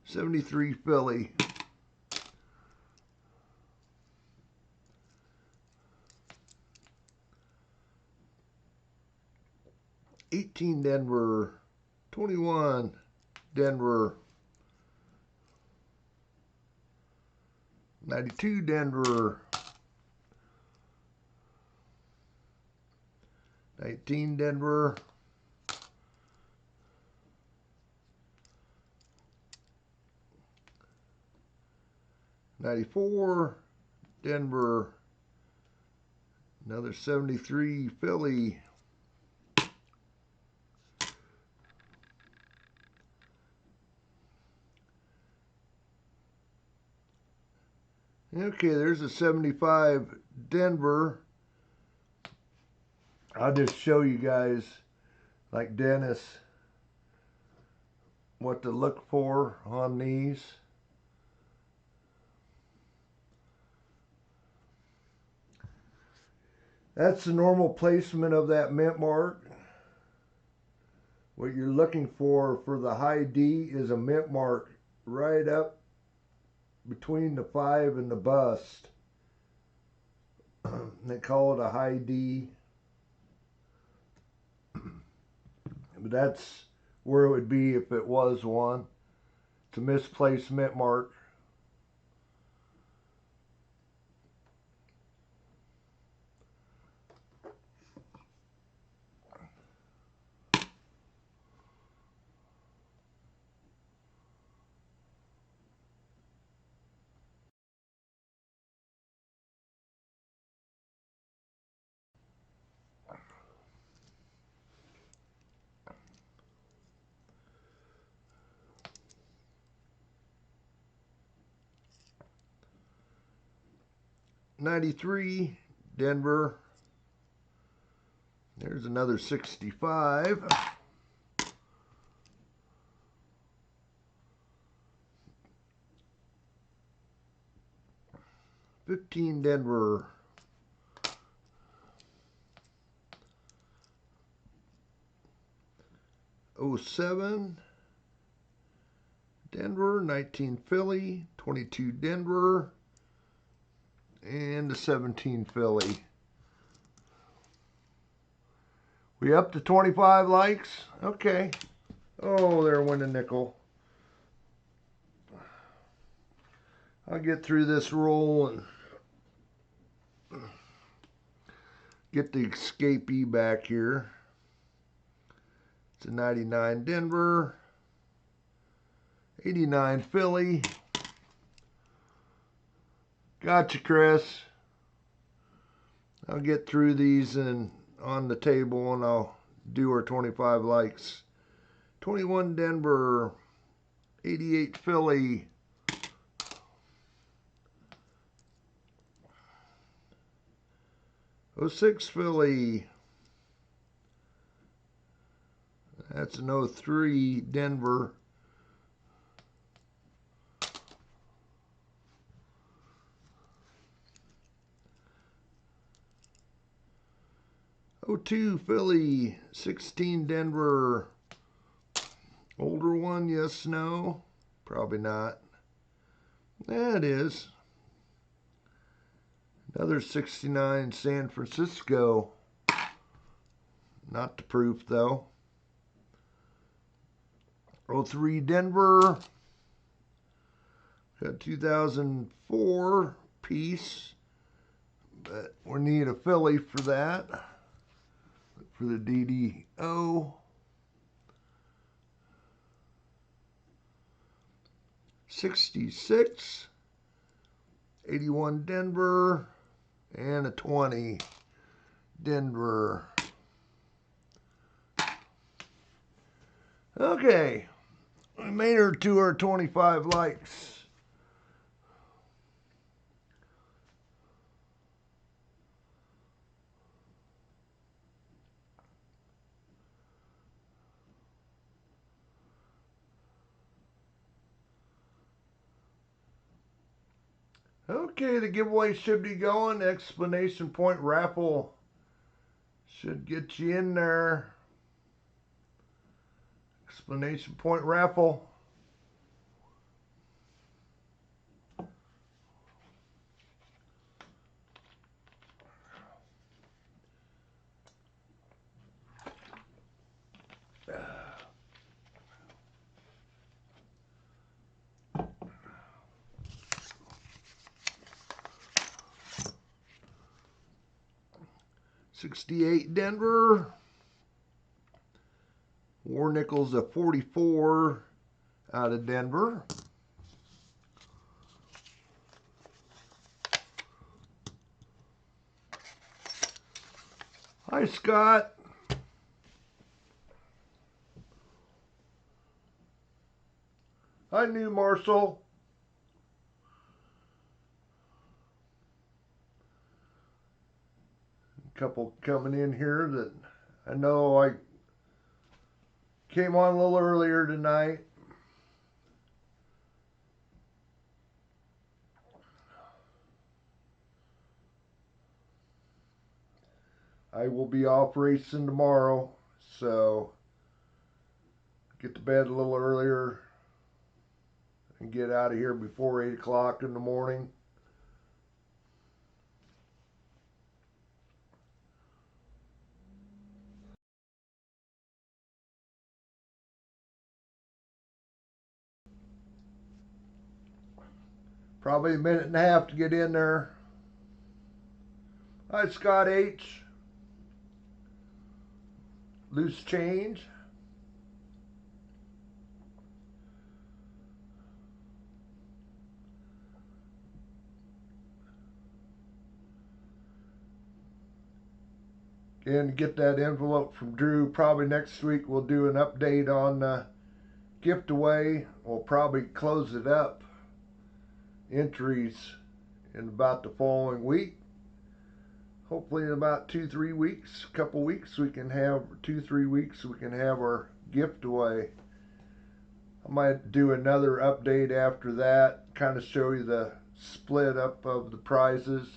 73 Philly. $18 Denver. 21 Denver. 92 Denver. 19 Denver. 94, Denver. Another 73, Philly. Okay, there's a 75, Denver. I'll just show you guys, like Dennis, what to look for on these. That's the normal placement of that mint mark. What you're looking for the high D is a mint mark right up between the 5 and the bust. They call it a high D. But that's where it would be if it was one. It's a misplaced mint mark. '93, Denver. There's another 65. 15, Denver. 07, Denver. 19, Philly. 22, Denver. And the 17, Philly. We up to 25 likes? Okay. Oh, there went a nickel. I'll get through this roll and get the escapee back here. It's a 99, Denver. 89, Philly. Gotcha, Chris. I'll get through these and on the table and I'll do our 25 likes. 21, Denver. 88, Philly. 06, Philly. That's an 03, Denver. 02, Philly. 16, Denver. Older one, yes, no? Probably not. That is. Another 69, San Francisco. Not the proof, though. 03, Denver. Got 2004 piece. But we need a Philly for that. For the DDO. 66. 81, Denver. And a 20, Denver. Okay, we made her to our 25 likes. Okay, the giveaway should be going. Explanation point raffle should get you in there. Explanation point raffle. $68, Denver. War Nickels a 44 out of Denver. Hi, Scott. Hi, New Marshall. A couple coming in here that I know I came on a little earlier tonight. I will be off racing tomorrow, so get to bed a little earlier and get out of here before 8 o'clock in the morning. Probably a minute and a half to get in there. Hi, Scott H. Loose change. And get that envelope from Drew. Probably next week we'll do an update on gift away. We'll probably close it up. Entries in about the following week. Hopefully in about 2-3 weeks, couple weeks, we can have 2-3 weeks we can have our gift away. I might do another update after that, kind of show you the split up of the prizes.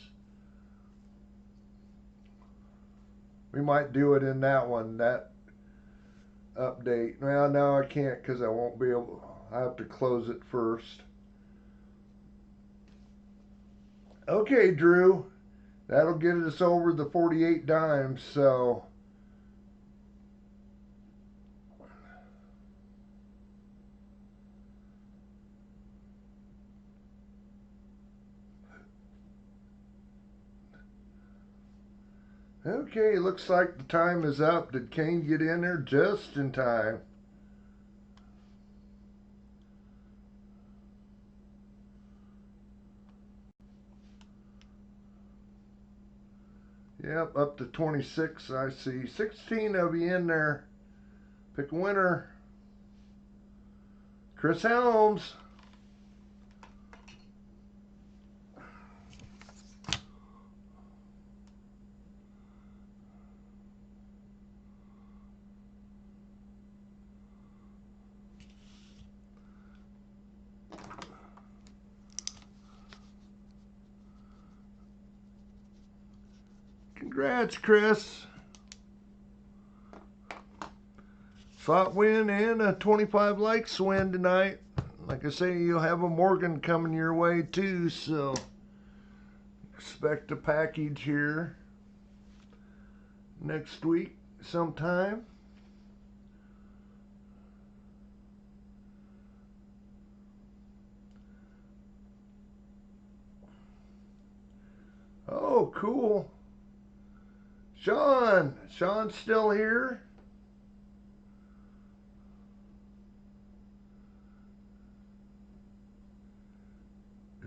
We might do it in that one, that update. Well, no, I can't because I won't be able, I have to close it first. Okay, Drew, that'll get us over the 48 dimes, so okay, looks like the time is up. Did Kane get in there just in time? Yep, up to 26, I see. 16 of you in there. Pick a winner. Chris Helms. Congrats, Chris. Slot win and a 25 likes win tonight. Like I say, you'll have a Morgan coming your way too, so expect a package here next week sometime. Oh, cool. Sean's still here.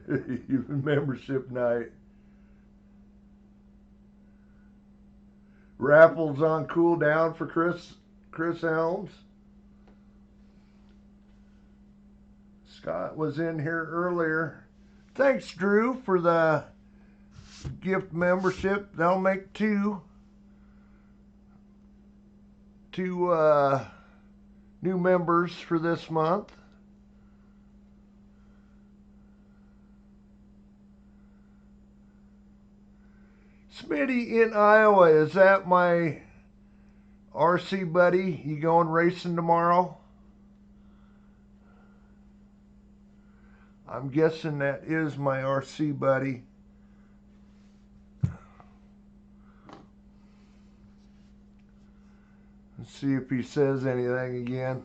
Even membership night. Raffles on cooldown for Chris Helms. Scott was in here earlier. Thanks, Drew, for the gift membership. That'll make two new members for this month. Smitty in Iowa, is that my RC buddy? You going racing tomorrow? I'm guessing that is my RC buddy. Let's see if he says anything again.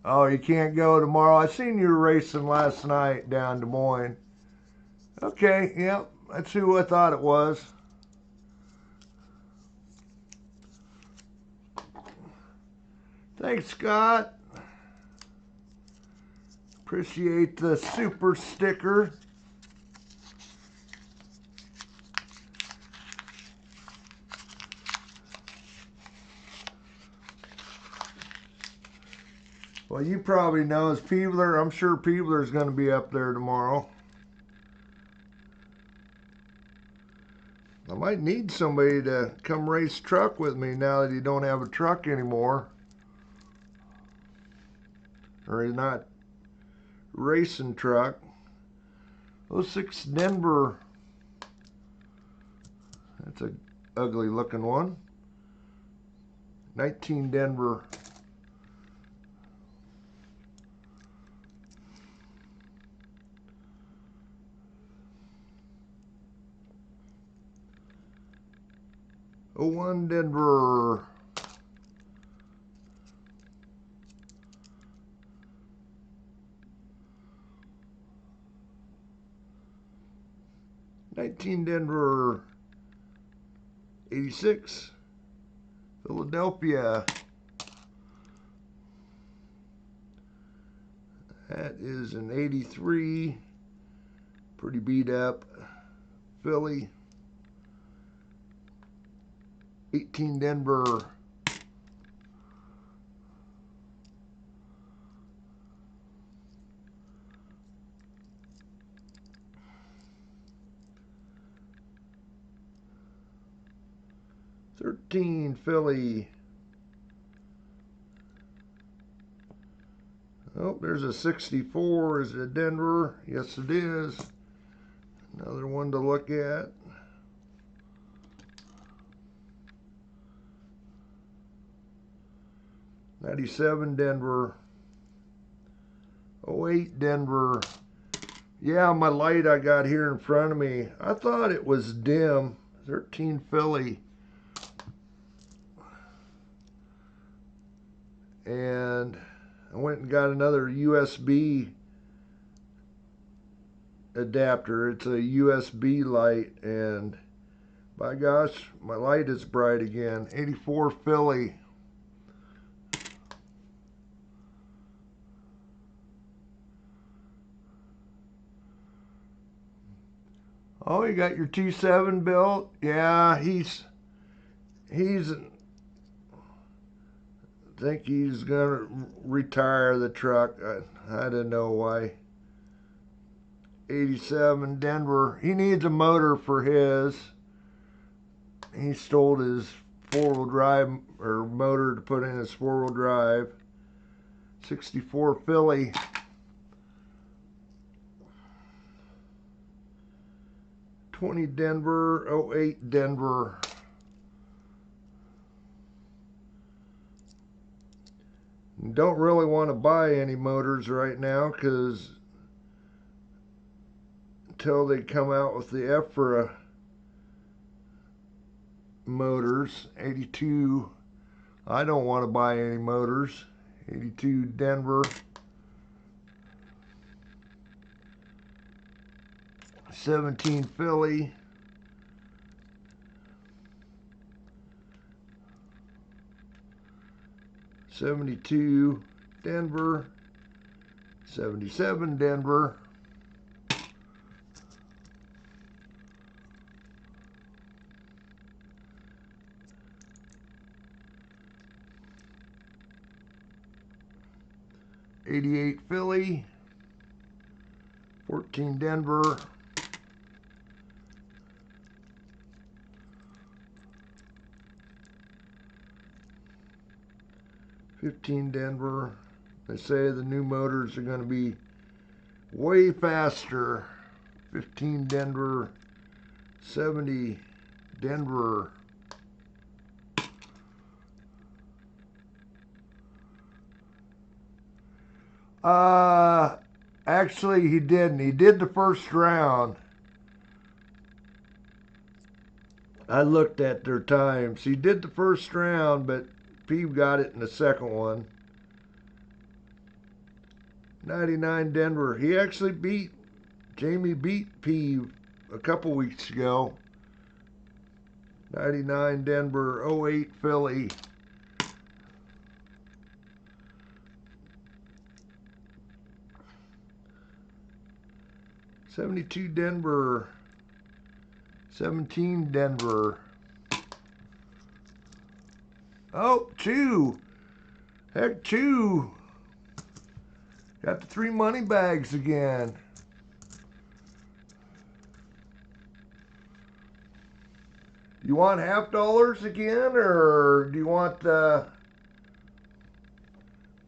Oh, you can't go tomorrow. I seen you racing last night down Des Moines. Okay, yep. That's who I thought it was. Thanks, Scott. Appreciate the super sticker. Well, you probably know as Peebler. I'm sure Peebler's going to be up there tomorrow. I might need somebody to come race truck with me now that you don't have a truck anymore. Or he's not racing truck. 06 Denver. That's a ugly looking one. 19 Denver. '01 Denver. '19 Denver. 86 Philadelphia. That is an 83. Pretty beat up. Philly. 18 Denver. '13 Philly. Oh, there's a 64. Is it Denver? Yes, it is. Another one to look at. '97 Denver. '08 Denver. Yeah, my light I got here in front of me, I thought it was dim. 13 Philly. And I went and got another USB adapter. It's a USB light, and by gosh, my light is bright again. 84 Philly. Oh, you got your 2.7 built? Yeah, he's I think he's gonna retire the truck. I don't know why. 87 Denver. He needs a motor for his. He stole his four-wheel drive or motor to put in his four-wheel drive. 64 Philly. '20 Denver. '08 Denver. Don't really want to buy any motors right now because until they come out with the EFRA motors. 82. I don't want to buy any motors. 82 Denver. 17 Philly. '72 Denver. '77 Denver. '88 Philly. 14 Denver. 15 Denver. They say the new motors are going to be way faster. 15 Denver. 70 Denver. Actually he didn't. He did the first round. I looked at their times. He did the first round, but Peeve got it in the second one. 99 Denver. He actually beat Jamie beat Peeve a couple weeks ago. 99 Denver, 08 Philly. '72 Denver, 17 Denver. Oh, Chew. Heck, Chew. Got the 3 money bags again. You want $half again, or do you want the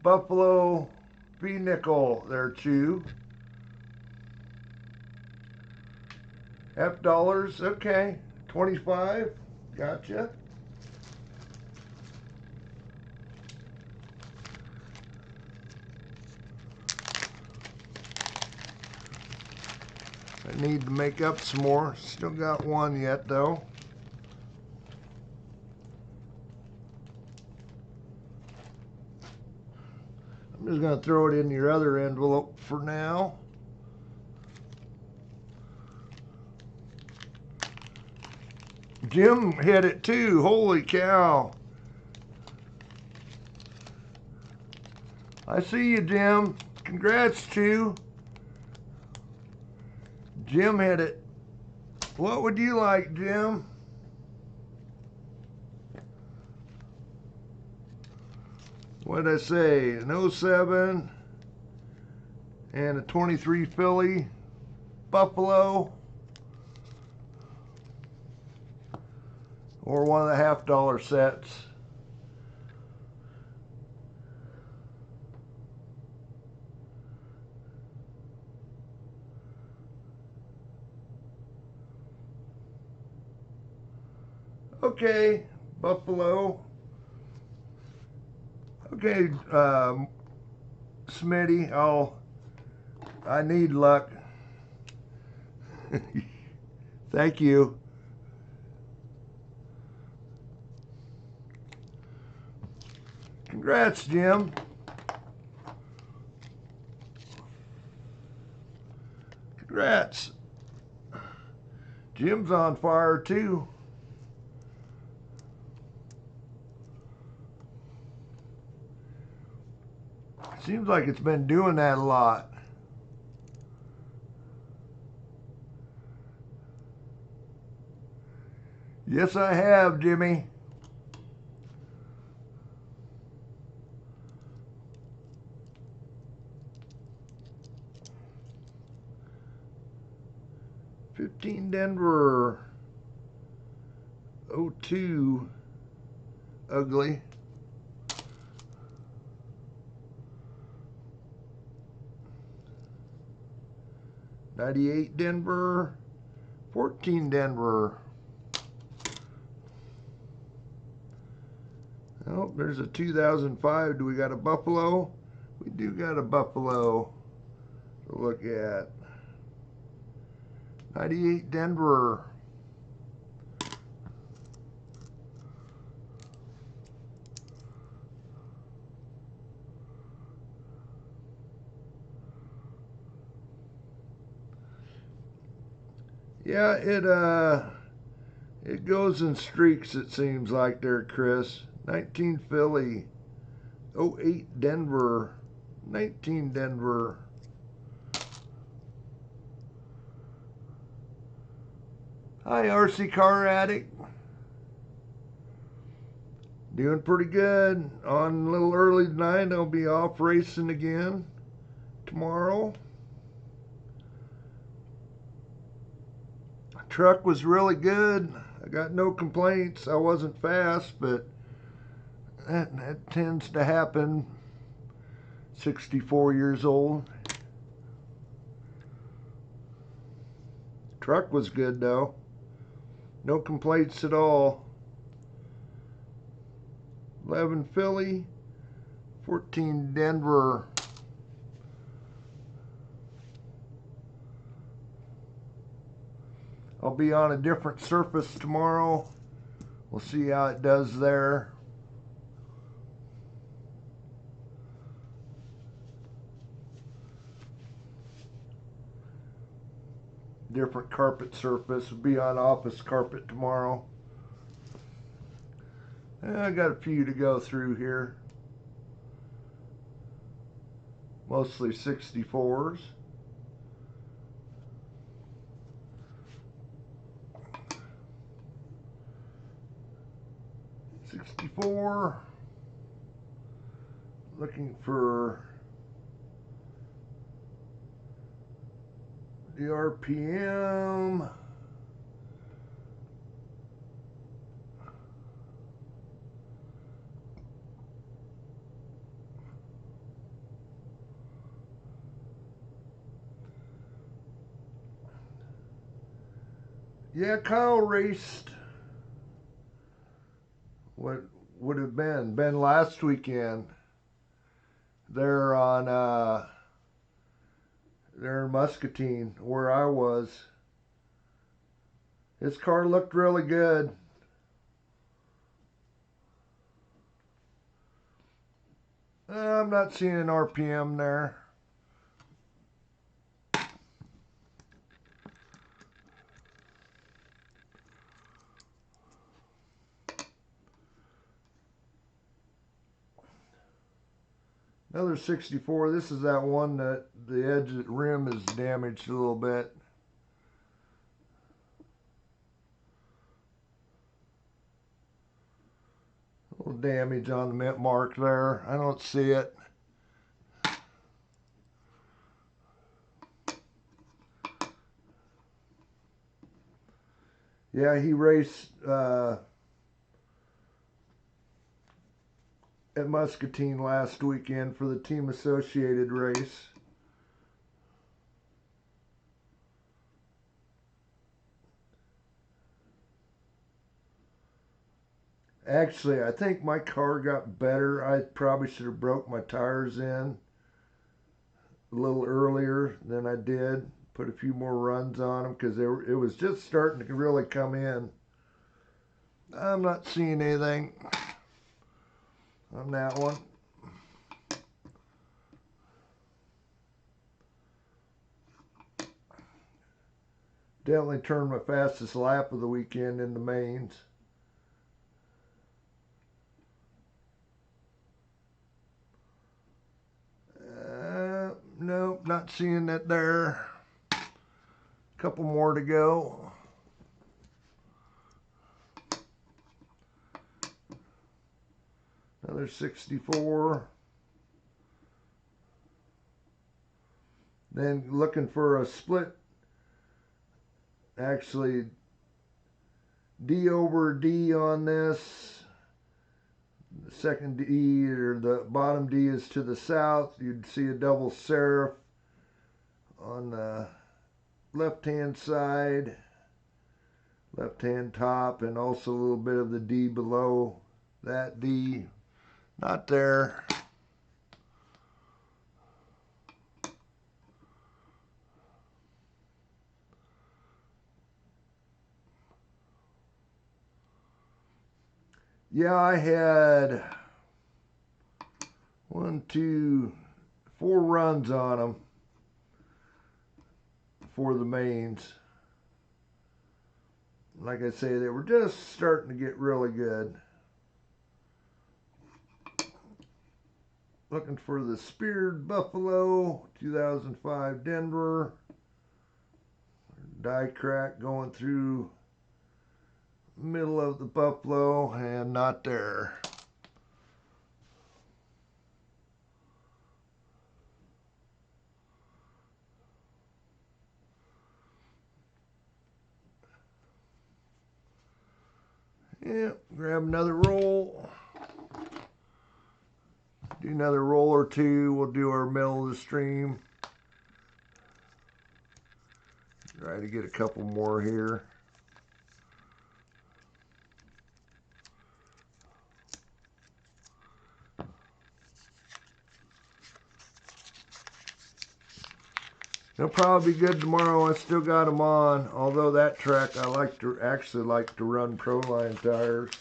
Buffalo V-nickel there, Chew? $half, okay. 25, gotcha. I need to make up some more. Still got one yet, though. I'm just going to throw it in your other envelope for now. Jim hit it too. Holy cow. I see you, Jim. Congrats, Chew. Jim hit it. What would you like, Jim? What'd I say? An 07 and a 23 Philly Buffalo, or one of the $half sets. Okay, Buffalo. Okay, Smitty, I need luck. Thank you. Congrats, Jim. Congrats. Jim's on fire too. Seems like it's been doing that a lot. Yes, I have, Jimmy. '15 Denver, 02 ugly. '98 Denver, 14 Denver. Oh, there's a 2005. Do we got a Buffalo? We do got a Buffalo to look at. 98 Denver. Yeah, it goes in streaks, it seems like there, Chris. 19 Philly, 08 Denver, 19 Denver. Hi, RC Car Addict. Doing pretty good. On a little early tonight, I'll be off racing again tomorrow. Truck was really good. I got no complaints. I wasn't fast, but that tends to happen. 64 years old. Truck was good though. No complaints at all. 11 Philly, 14 Denver. I'll be on a different surface tomorrow. We'll see how it does there. different carpet surface. Will be on office carpet tomorrow. I got a few to go through here. Mostly 64s. Looking for the RPM. Yeah, Kyle raced what would have been last weekend. They're in Muscatine, where I was. His car looked really good. I'm not seeing an RPM there. Another 64. This is that one that the edge of the rim is damaged a little bit. A little damage on the mint mark there. I don't see it. Yeah, he raced at Muscatine last weekend for the Team Associated race. Actually, I think my car got better. I probably should have broke my tires in a little earlier than I did. Put a few more runs on them because it was just starting to really come in. I'm not seeing anything on that one. Definitely turned my fastest lap of the weekend in the mains. Nope, not seeing it there. Couple more to go. Another 64. Then looking for a split. Actually, D over D on this. The second D, or the bottom D, is to the south. You'd see a double serif on the left-hand side, left-hand top, and also a little bit of the D below that D. Not there. Yeah, I had 4 runs on them for the mains. Like I say, they were just starting to get really good. Looking for the Speared Buffalo 2005 Denver. Die crack going through middle of the Buffalo, and not there. Yep, grab another roll. Do another roll or two. We'll do our middle of the stream. Try to get a couple more here. They'll probably be good tomorrow. I still got them on. Although that track I actually like to run Proline tires.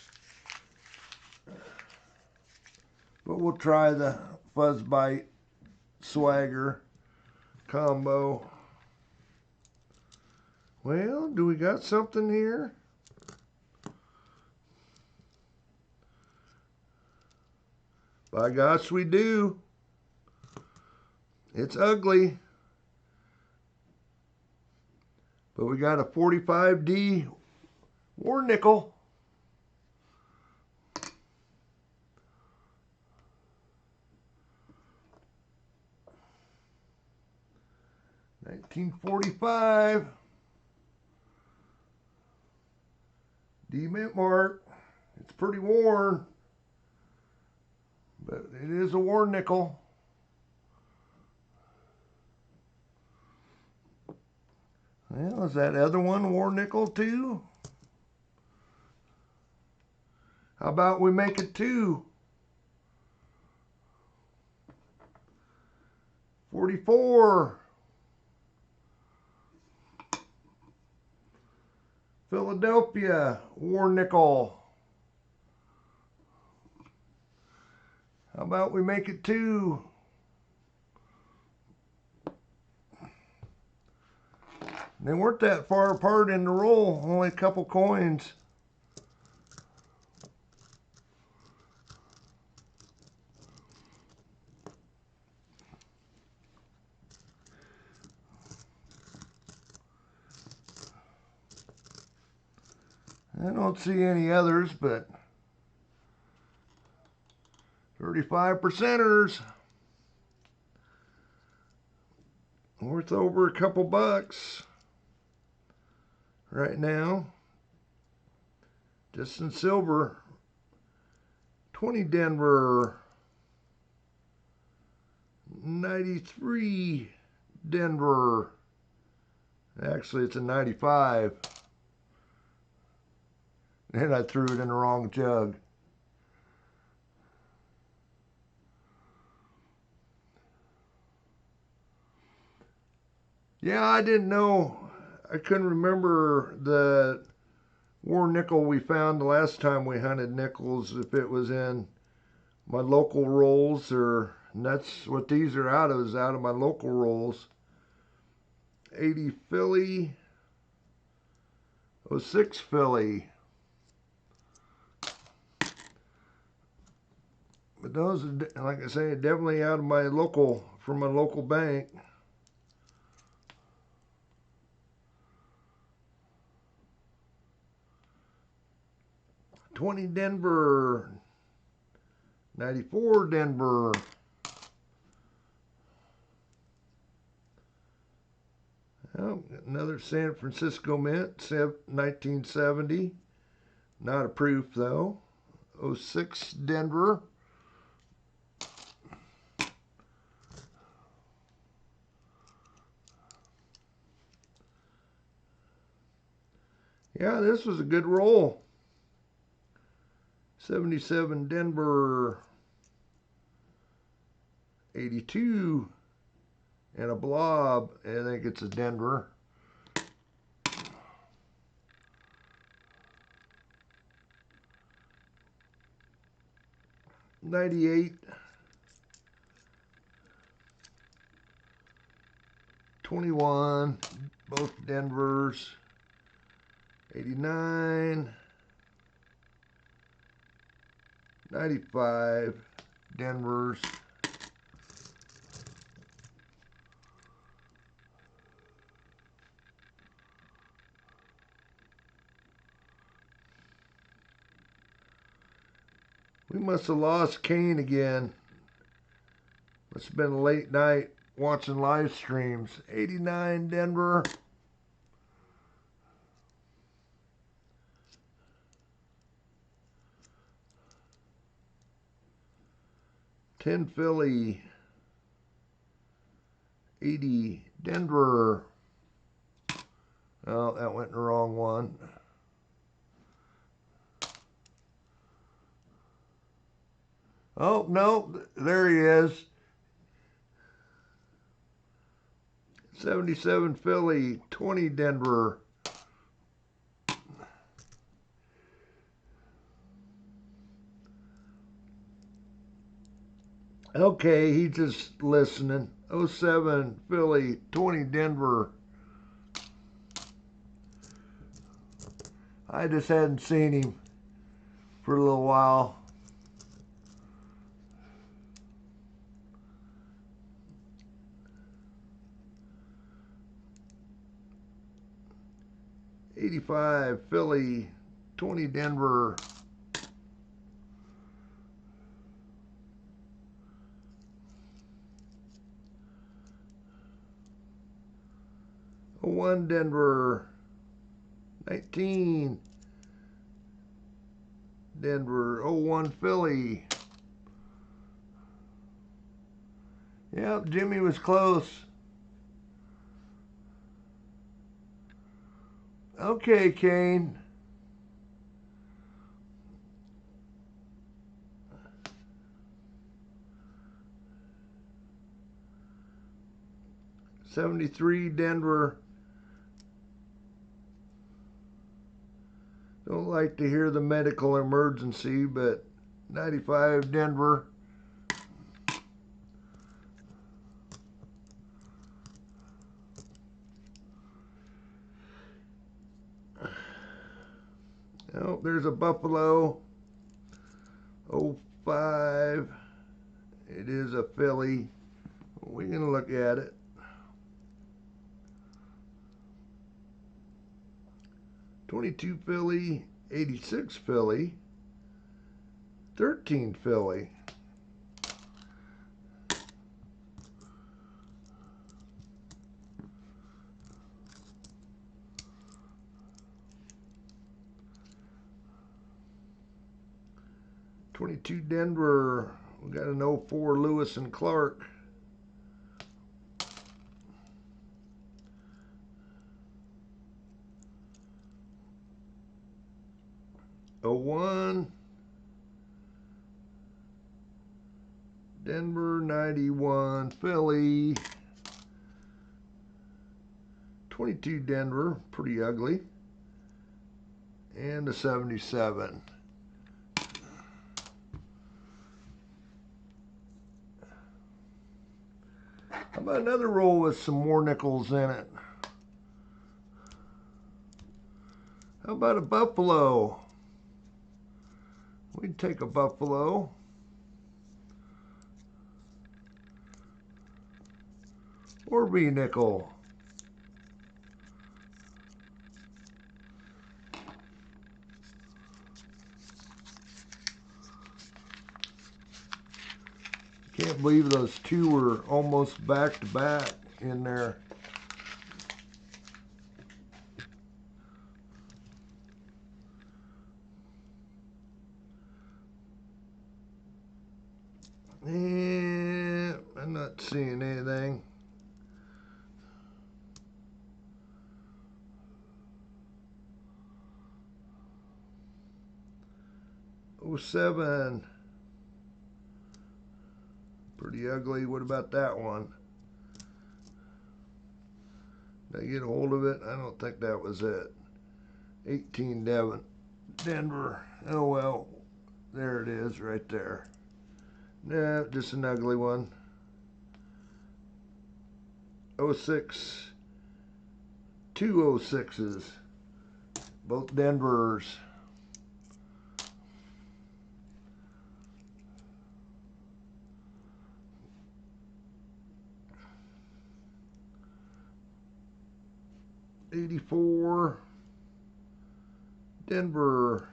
But we'll try the Fuzz Bite Swagger combo. Well, do we got something here? By gosh, we do. It's ugly. But we got a 45D war nickel. $19.45. D mint mark. It's pretty worn, but it is a war nickel. Well, is that other one war nickel too? How about we make it 2? 44. Philadelphia war nickel. How about we make it 2? They weren't that far apart in the roll, only a couple coins. I don't see any others, but 35%ers. Worth over a couple bucks right now. Just in silver. 20 Denver. 93 Denver. Actually, it's a 95. And I threw it in the wrong jug. Yeah, I didn't know. I couldn't remember the war nickel we found the last time we hunted nickels, if it was in my local rolls, or and that's what these are out of, is out of my local rolls. 80 Philly. 06 Philly. But those are, like I say, definitely out of my local, from my local bank. $20 Denver. 94 Denver. Oh, another San Francisco mint, 1970. Not a proof though. 06 Denver. Yeah, this was a good roll. 77 Denver. 82 and a blob. I think it's a Denver. '98. 21, both Denvers. 89. 95 Denvers. We must have lost Kane again. Must have been a late night watching live streams. 89 Denver. $10 Philly. 80 Denver. Oh, that went in the wrong one. Oh, no, there he is. 77 Philly, 20 Denver. Okay, he's just listening. 07 Philly, 20 Denver. I just hadn't seen him for a little while. $85 Philly, 20 Denver. $1 Denver, 19 Denver, 01 Philly. Yep, Jimmy was close. Okay, Kane. $73 Denver. Don't like to hear the medical emergency, but $95 Denver. Oh, there's a Buffalo. 05. It is a Philly. We're going to look at it. $22 Philly, $86 Philly, $13 Philly. $22 Denver. We got an 04 Lewis and Clark. '01 Denver, 91 Philly, 22 Denver, pretty ugly, and a 77. How about another roll with some more nickels in it? How about a Buffalo? We'd take a Buffalo. Or V-nickel. Can't believe those two were almost back to back in there. Yeah, I'm not seeing anything. '07. Pretty ugly. What about that one? Did I get a hold of it? I don't think that was it. 18 Denver. Oh well. There it is right there. Nah, just an ugly one. '06. Two '06s. Both Denvers. '84 Denver.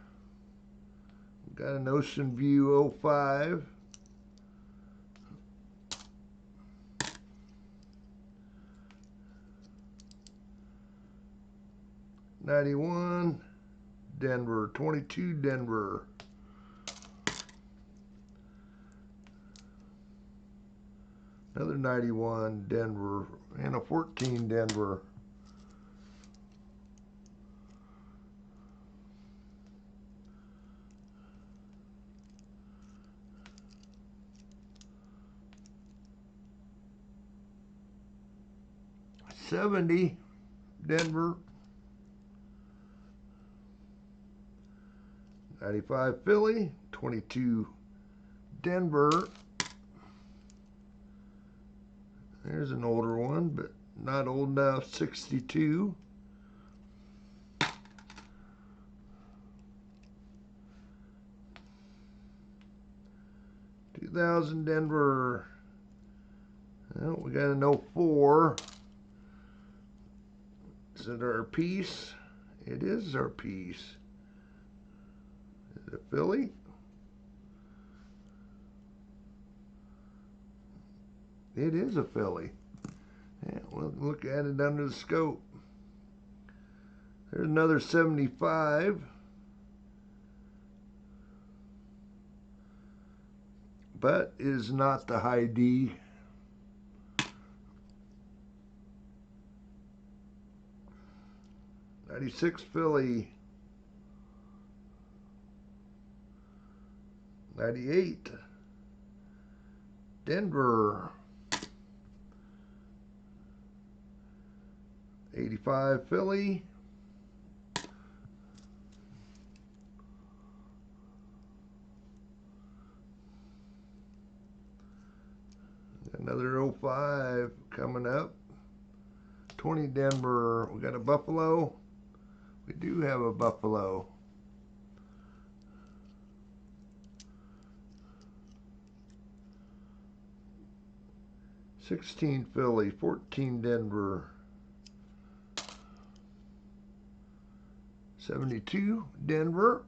Got an Ocean View '05. '91 Denver. 22 Denver. Another '91 Denver and a 14 Denver. '70 Denver. 95 Philly, 22 Denver. There's an older one, but not old enough, 62. 2000 Denver. Well, we got an 04. Is it our piece? It is our piece. Is it a filly? It is a filly. Yeah, we'll look at it under the scope. There's another 75. But is not the high D. '96 filly. 98 Denver. 85 filly. Another 05 coming up. 20 Denver. We got a buffalo. We do have a buffalo. '16 filly. 14 Denver. 72 Denver.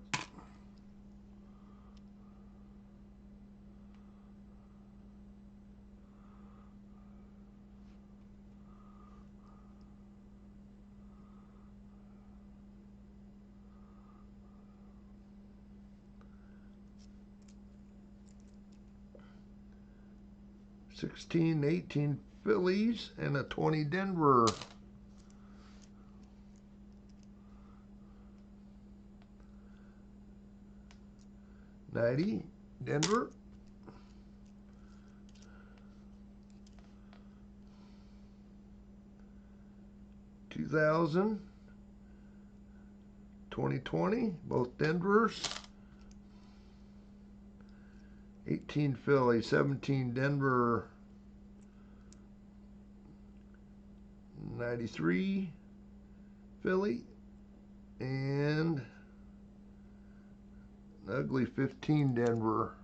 '16, 18 fillies and a 20 Denver. '90 Denver. 2000. 2020, both Denvers. 18 filly, 17 Denver. 93 filly and an ugly 15 Denver.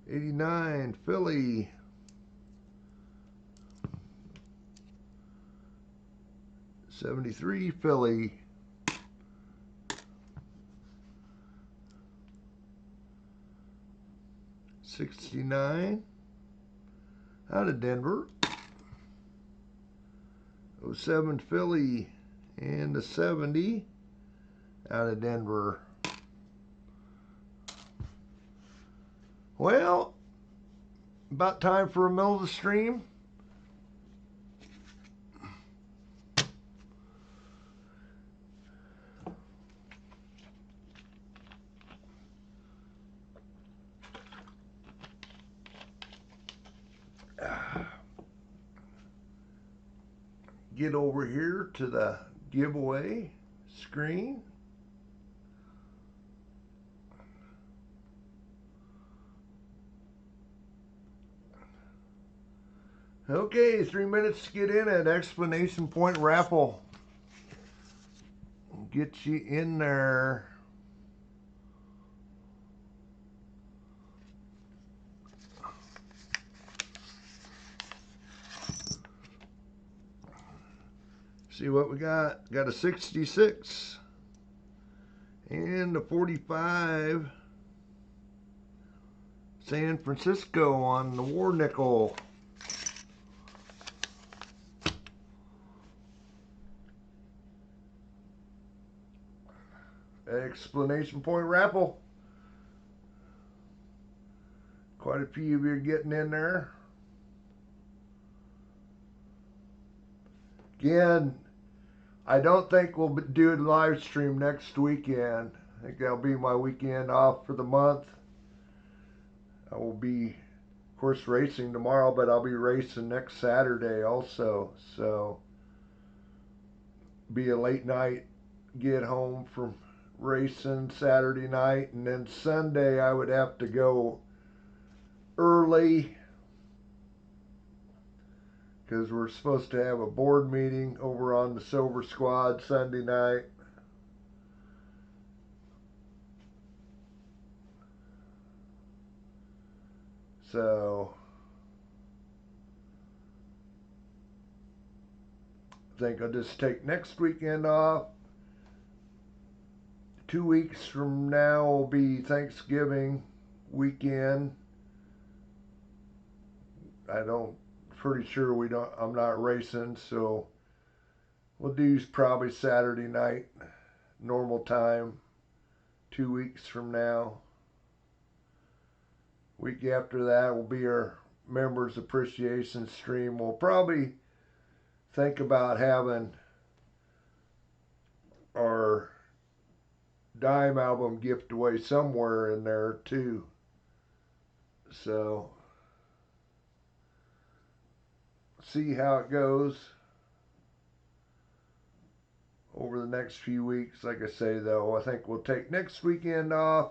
'89 filly. 73 filly. 69 out of Denver. 07 filly and the 70 out of Denver. Well, about time for a middle of the stream. Get over here to the giveaway screen. Okay, 3 minutes to get in at exclamation point raffle. Get you in there. See what we got. Got a 66 and a 45 San Francisco on the war nickel. Explanation point raffle. Quite a few of you are getting in there. Again, I don't think we'll do a live stream next weekend. I think that'll be my weekend off for the month. I will be, of course, racing tomorrow, but I'll be racing next Saturday also. So, be a late night, get home from racing Saturday night, and then Sunday I would have to go early because we're supposed to have a board meeting over on the Silver Squad Sunday night. So I think I'll just take next weekend off. 2 weeks from now will be Thanksgiving weekend. Pretty sure I'm not racing, so we'll do probably Saturday night, normal time, 2 weeks from now. Week after that will be our members appreciation stream. We'll probably think about having our Dime album gift away somewhere in there too. So see how it goes over the next few weeks. Like I say though, I think we'll take next weekend off.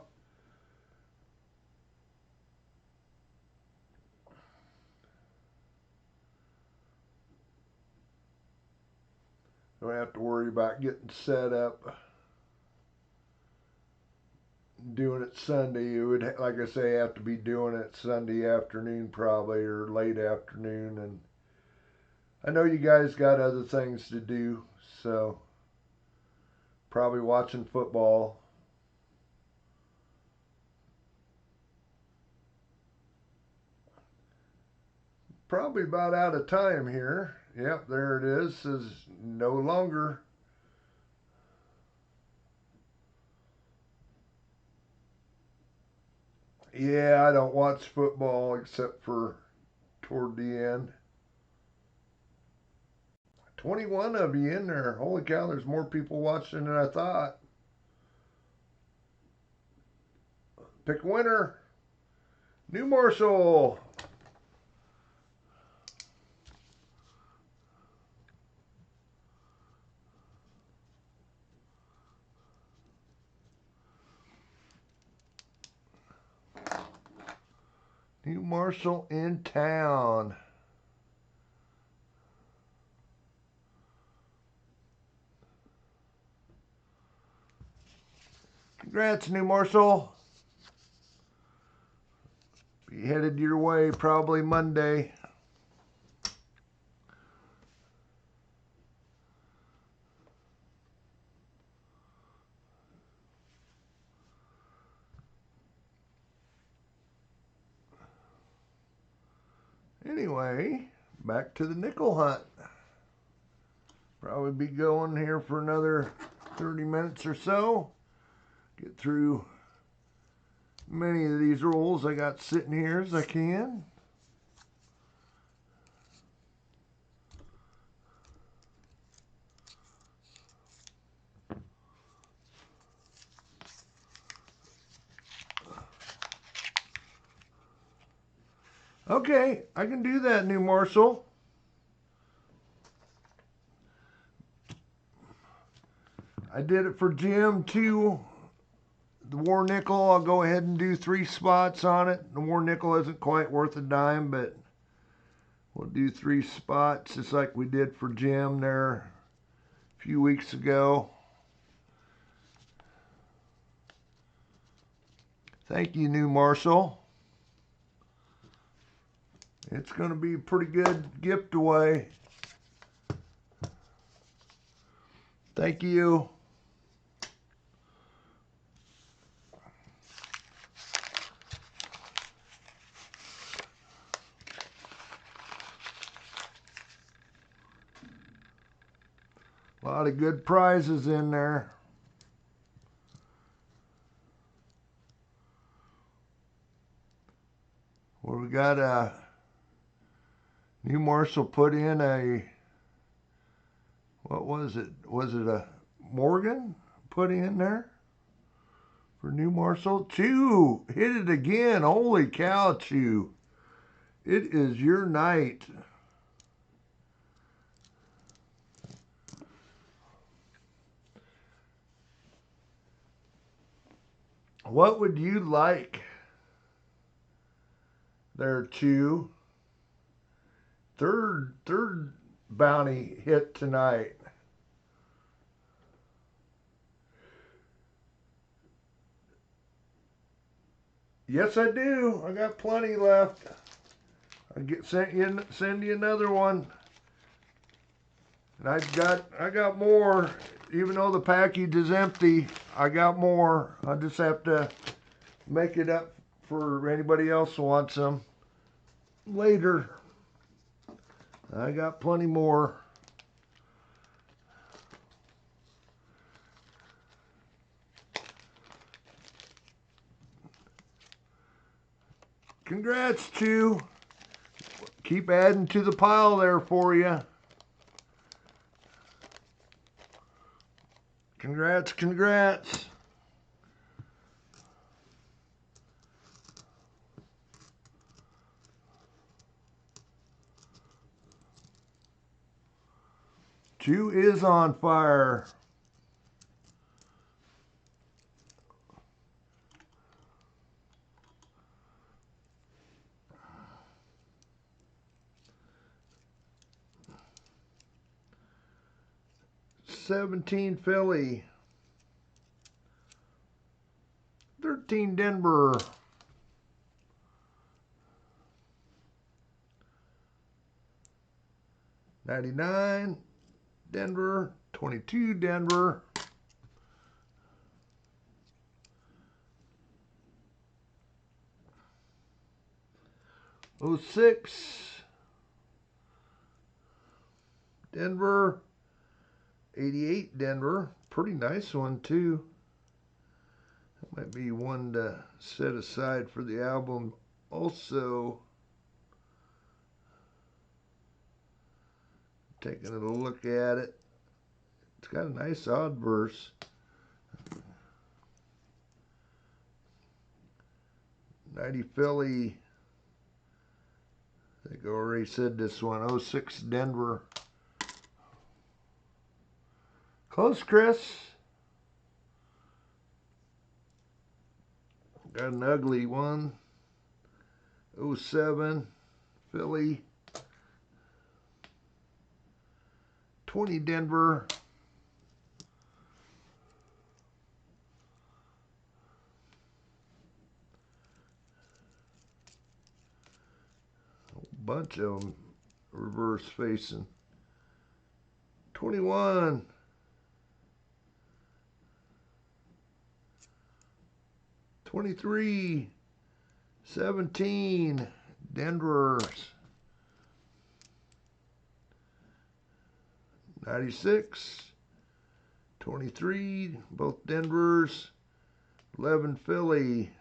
Don't have to worry about getting set up, doing it Sunday. It would, like I say, have to be doing it Sunday afternoon probably, or late afternoon. And I know you guys got other things to do, so probably watching football. Probably about out of time here. Yep, there it is. Says no longer. Yeah, I don't watch football except for toward the end. 21 of you in there. Holy cow, there's more people watching than I thought. Pick a winner. New Marshall. New Marshall in town. Congrats, New Marshall. Be headed your way probably Monday. Anyway, back to the nickel hunt. Probably be going here for another 30 minutes or so. Get through many of these rolls I got sitting here as I can. Okay, I can do that, New Marshall. I did it for Jim too. The war nickel, I'll go ahead and do 3 spots on it. The war nickel isn't quite worth a dime, but we'll do 3 spots just like we did for Jim there a few weeks ago. Thank you, New Marshall. It's going to be a pretty good gift away. Thank you. A lot of good prizes in there. Well, we got a New Marshall put in a, what was it? Was it a Morgan put in there for New Marshall? Chew, hit it again. Holy cow, Chew. It is your night. What would you like there, Chew? third bounty hit tonight. Yes, I do. I got plenty left. Send you another one. And I got more. Even though the package is empty, I got more. I just have to make it up for anybody else who wants them later. I got plenty more. Congrats, Chew. Keep adding to the pile there for you. Congrats, congrats. Chew is on fire. $17 Philly, 13 Denver, 99 Denver, 22 Denver, 06 Denver, 88 Denver, pretty nice one too. That might be one to set aside for the album also. Taking a look at it. It's got a nice odd verse. '90 Philly. I think I already said this one. 06 Denver. Close, Chris. Got an ugly one. 07 Philly. 20 Denver. A bunch of them reverse facing. 21. 23. 17 Denver's. 96. 23, both Denver's. 11 Philly.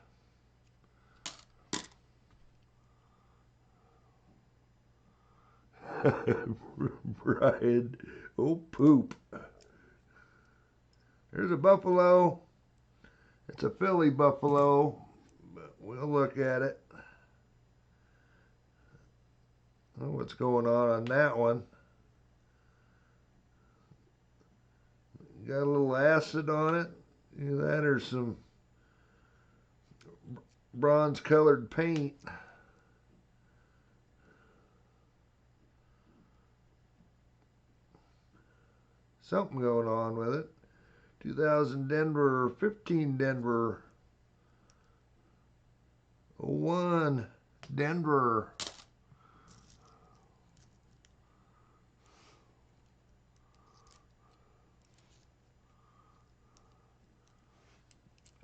Brian, oh poop. There's a buffalo. It's a Philly buffalo, but we'll look at it. Oh, what's going on that one? Got a little acid on it. Either that or some bronze colored paint. Something going on with it. 2000 Denver, 15 Denver, 01 Denver.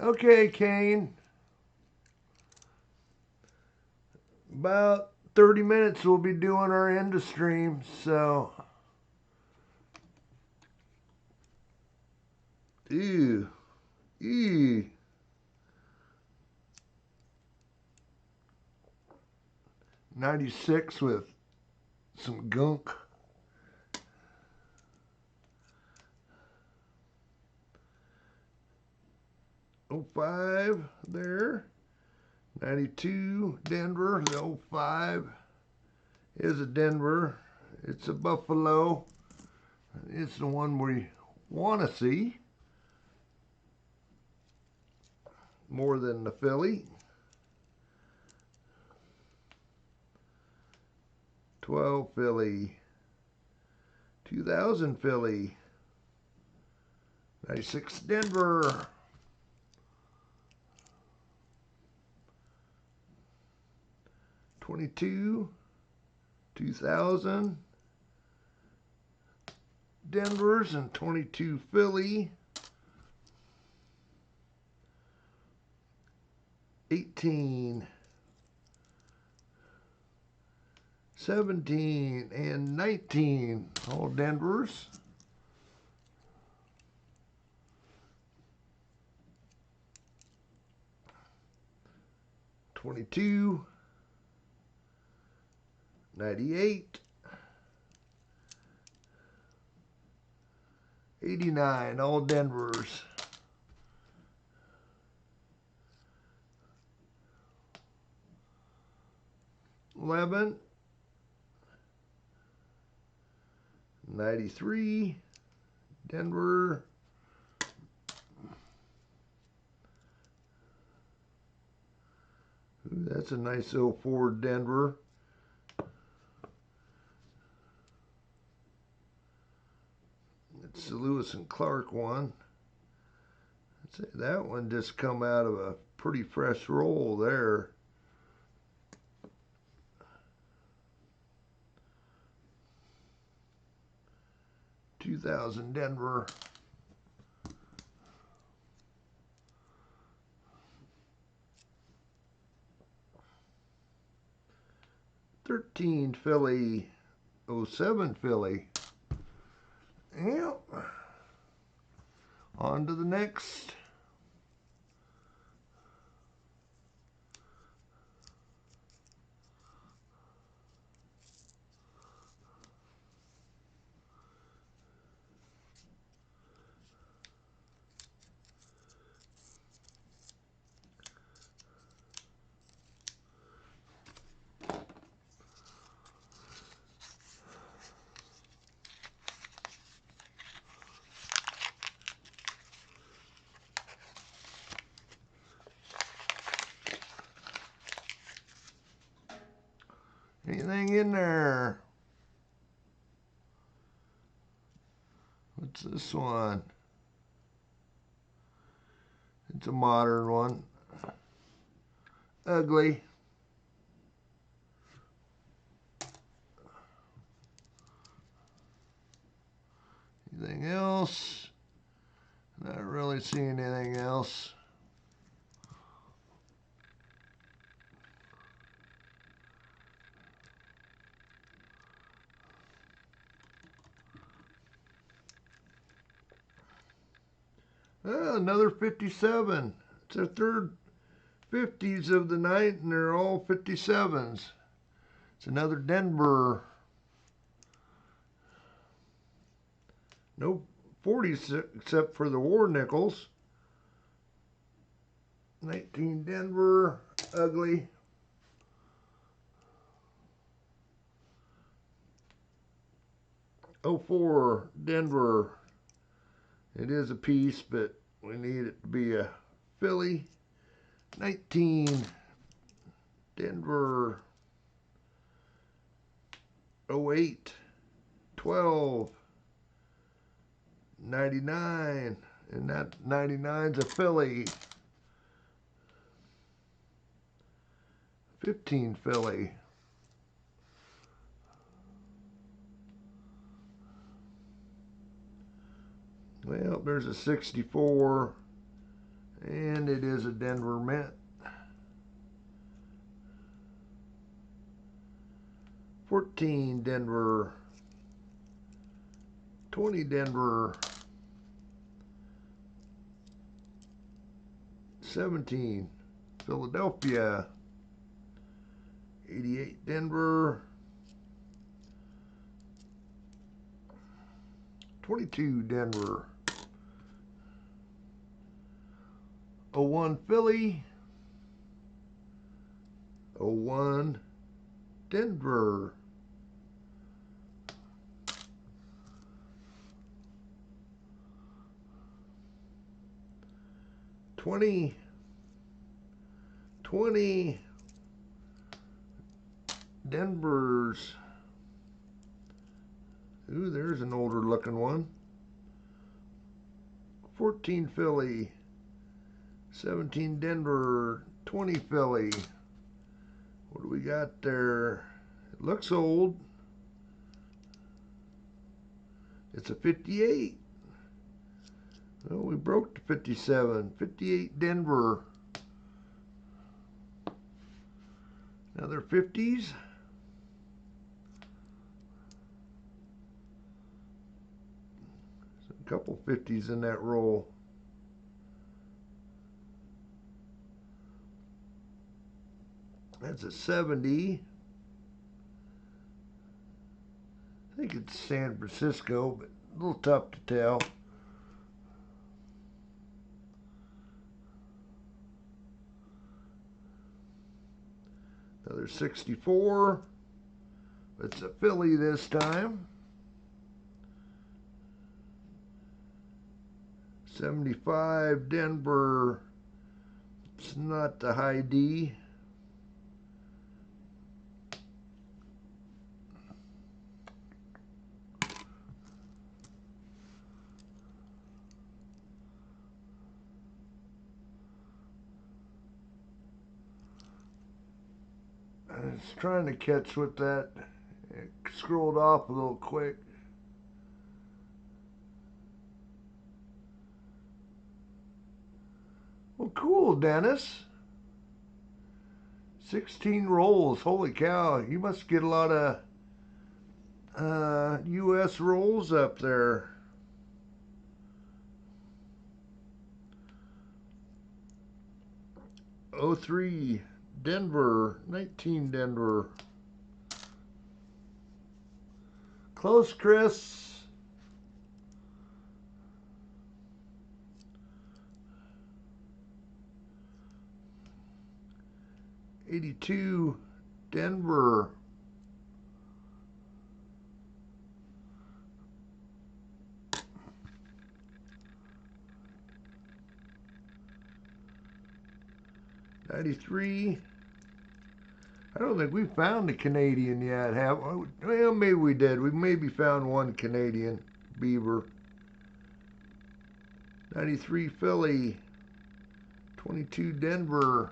Okay, Kane. About 30 minutes we'll be doing our end of stream, so. Ew. Ew. 96 with some gunk. '05 there. 92 Denver. The '05 is a Denver. It's a buffalo. It's the one we want to see more than the Philly. 12 Philly, 2000 Philly, 96 Denver, 22, 2000, Denver's, and 22 Philly, 18, 17, and 19, all Denver's. 22, 98, 89, all Denver's. 11, 93, Denver. 'Ooh, that's a nice 04 Denver. It's the Lewis and Clark one. I'd say that one just come out of a pretty fresh roll there. $2,000 Denver. 13 Philly, 07 Philly. Yep. On to the next. Anything in there? What's this one? It's a modern one. Ugly. Anything else? Not really seeing anything else. Another 57. It's our third 50s of the night, and they're all 57s. It's another Denver. No 40s except for the war nickels. 19 Denver, ugly. '04 Denver. It is a piece, but we need it to be a Philly. 19 Denver. 08, 12, 99, and that 99's a Philly. 15 Philly. Well, there's a 64, and it is a Denver Mint. 14 Denver, 20 Denver, 17 Philadelphia, 88 Denver, 22 Denver, 01 Philly, 01 Denver, 20 Denver's, Ooh, there's an older looking one. 14 Philly, 17 Denver, 20 Philly. What do we got there? It looks old. It's a 58. Well, we broke the 57. 58 Denver. Another 50s. A couple 50s in that roll. That's a 70. I think it's San Francisco, but a little tough to tell. Another 64. It's a Philly this time. 75 Denver. It's not the high D. I was trying to catch with that. It scrolled off a little quick. Well, cool, Dennis. 16 rolls. Holy cow. You must get a lot of U.S. rolls up there. '03 Denver. 19 Denver. Close, Chris. '82 Denver. '93. I don't think we found a Canadian yet, have we? Well, maybe we did. We maybe found one Canadian beaver. '93 Philly. 22 Denver.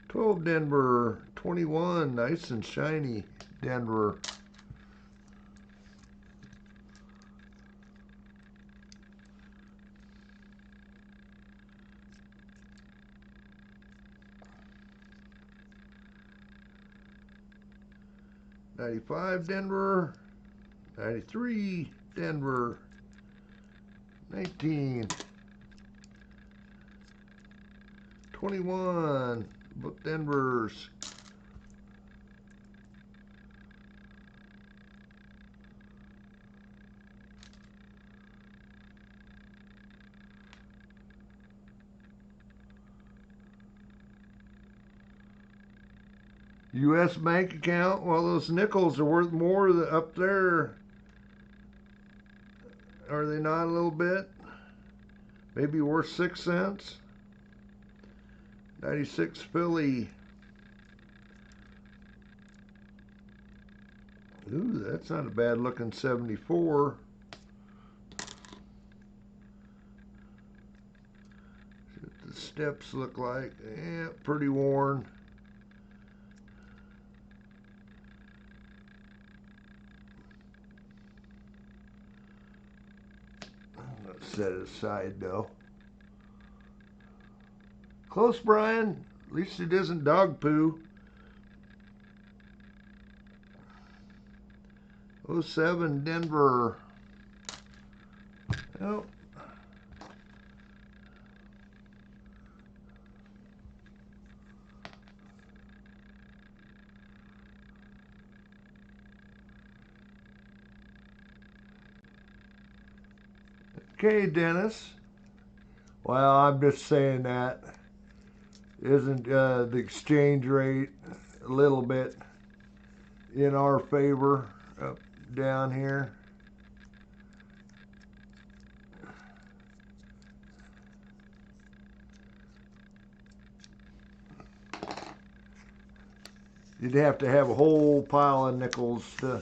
'12 Denver. 21. Nice and shiny Denver. '95 Denver. '93 Denver. 19. 21. Both Denvers. U.S. bank account. Well, those nickels are worth more up there. Are they not a little bit? Maybe worth 6 cents. 96 Philly. Ooh, that's not a bad looking 74. See what the steps look like. Yeah, pretty worn. Let's set it aside though. Close, Brian. At least it isn't dog poo. '07 Denver. Oh. Okay, Dennis. Well, I'm just saying that. Isn't the exchange rate a little bit in our favor up down here? You'd have to have a whole pile of nickels to.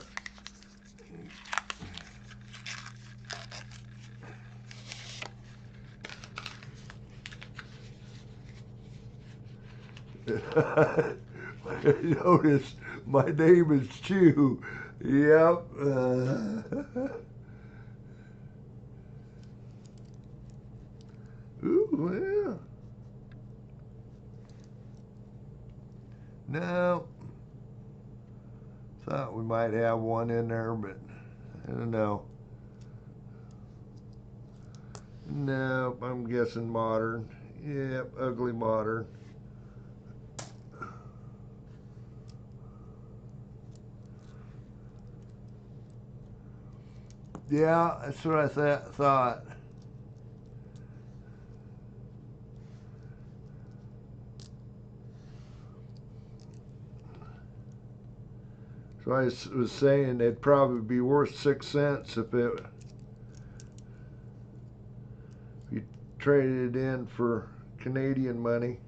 Notice my name is Chew. Yep. Ooh, yeah. No. Thought we might have one in there, but I don't know. Nope, I'm guessing modern. Yep, ugly modern. Yeah, that's what I thought. So I was saying it'd probably be worth 6 cents if you traded it in for Canadian money.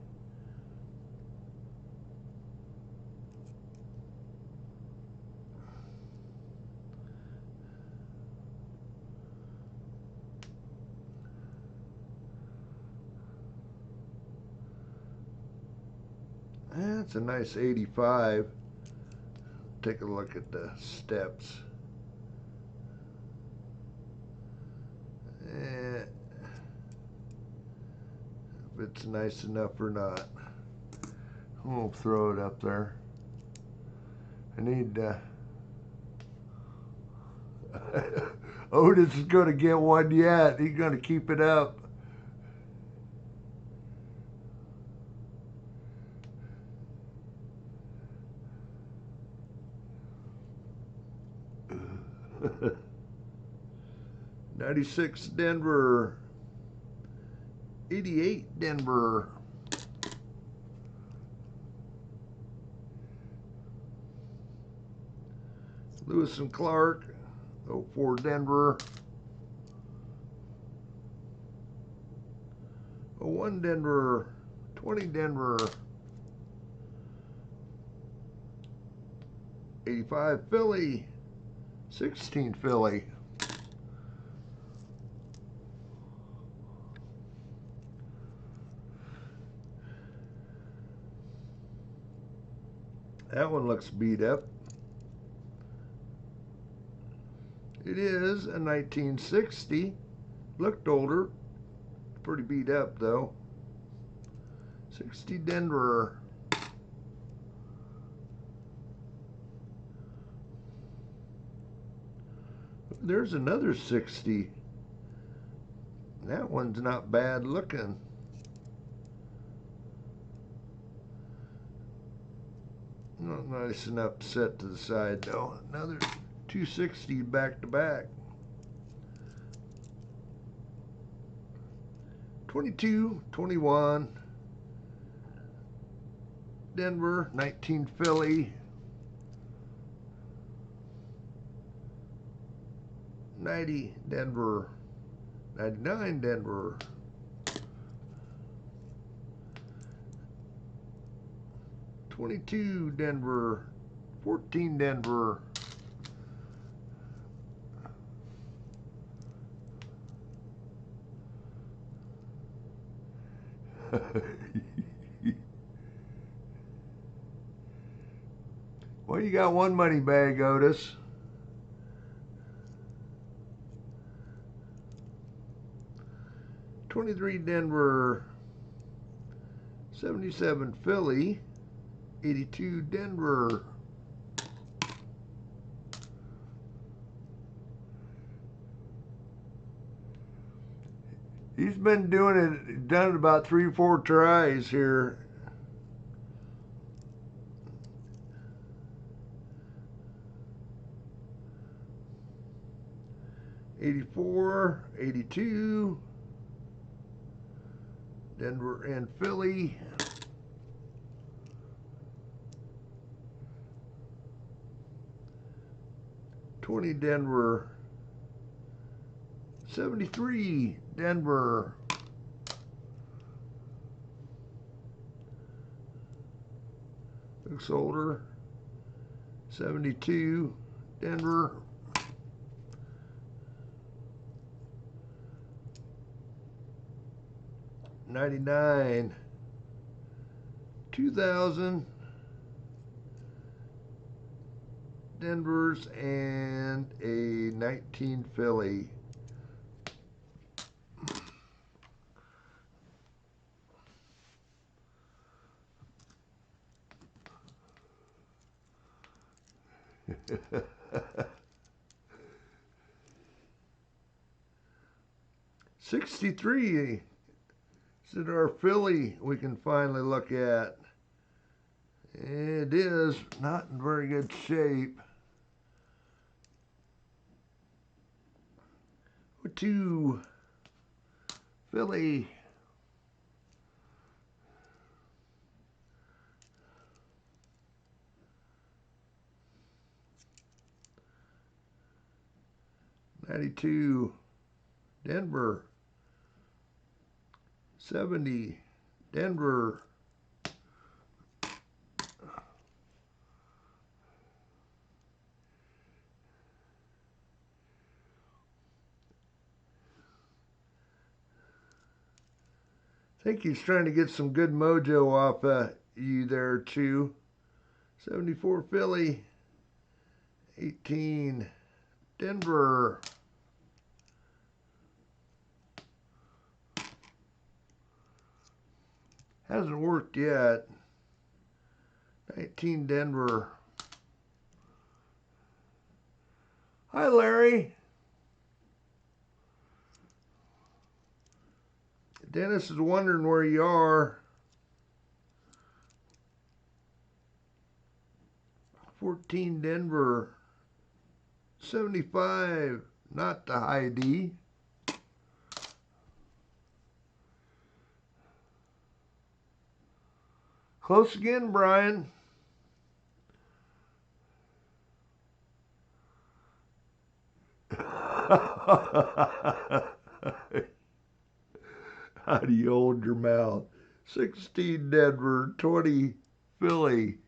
That's a nice 85. Take a look at the steps. If it's nice enough or not. We'll throw it up there. I need Otis is going to get one yet. He's going to keep it up. '96 Denver, '88 Denver. Lewis and Clark, '04 Denver. '01 Denver, '20 Denver. '85 Philly, '16 Philly. That one looks beat up. It is a 1960. Looked older. Pretty beat up though. 60 Denver. There's another 60. That one's not bad looking. Not nice enough set to the side though. Another 260 back to back. 22, 21. Denver, 19 Philly. 90 Denver. 99 Denver. 22 Denver. 14 Denver. Well, you got one money bag, Otis. '23 Denver, 77 Philly, 82 Denver. He's been done it about 3 or 4 tries here. '84, '82, Denver and Philly. '20 Denver, 73 Denver. Looks older. 72 Denver. 99 2000 Denvers, and a 19 Philly. $63 is it our Philly we can finally look at. It is not in very good shape. To Philly. $92 Denver. 70 Denver. I think he's trying to get some good mojo off you there, Chew. 74 Philly. 18 Denver. Hasn't worked yet. 19 Denver. Hi, Larry. Dennis is wondering where you are. 14 Denver. 75, not the high D. Close again, Brian. How do you hold your mouth? 16 Denver, 20 Philly.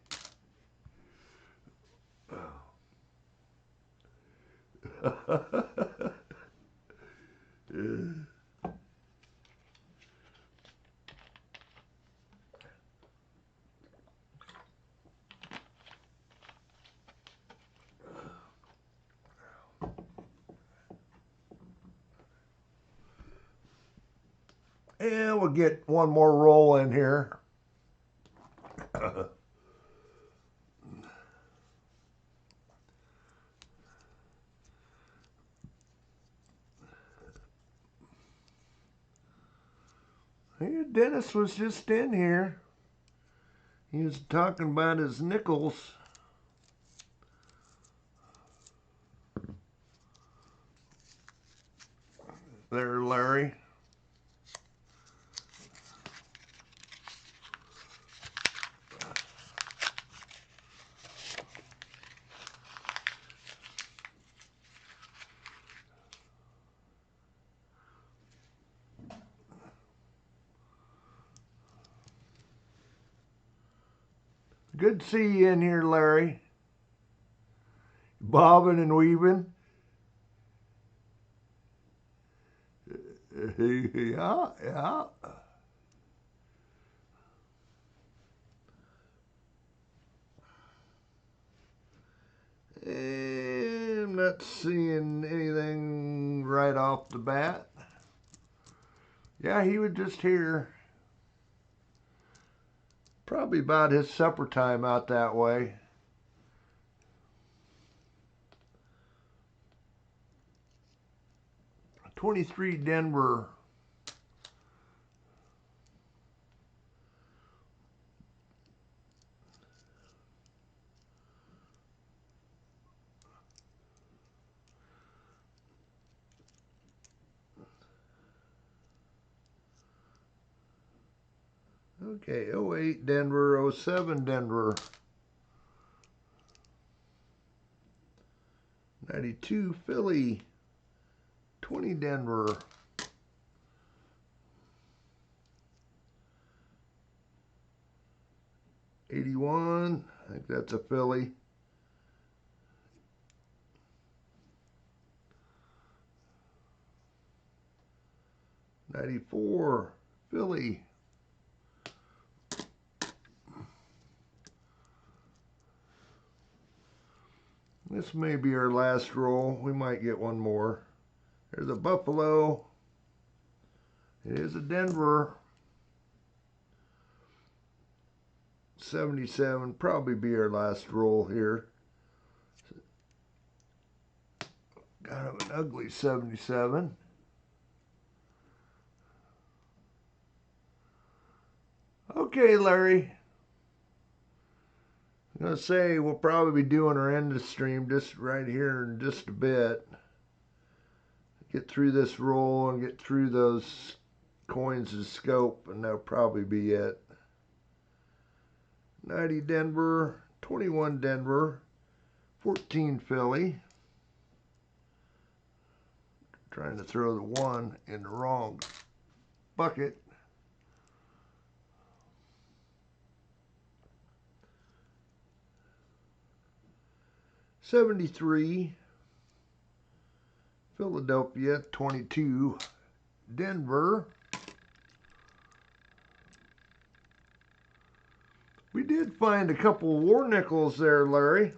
And we'll get one more roll in here. Hey, Dennis was just in here. He was talking about his nickels. There, Larry. Good to see you in here, Larry. Bobbing and weaving. Yeah, yeah. I'm not seeing anything right off the bat. Yeah, he was just here. Probably about his supper time out that way. $23 Denver. Okay, 08 Denver, 07 Denver. 92 Philly. 20 Denver. 81, I think that's a Philly. 94 Philly. This may be our last roll. We might get one more. There's a Buffalo. It is a Denver. 77, probably be our last roll here. Kind of an ugly 77. Okay, Larry. I'm going to say we'll probably be doing our end of stream just right here in just a bit. Get through this roll and get through those coins of scope, and that'll probably be it. 90 Denver, 21 Denver, 14 Philly. Trying to throw the 1 in the wrong bucket. 73 Philadelphia, 22 Denver. We did find a couple war nickels there, Larry,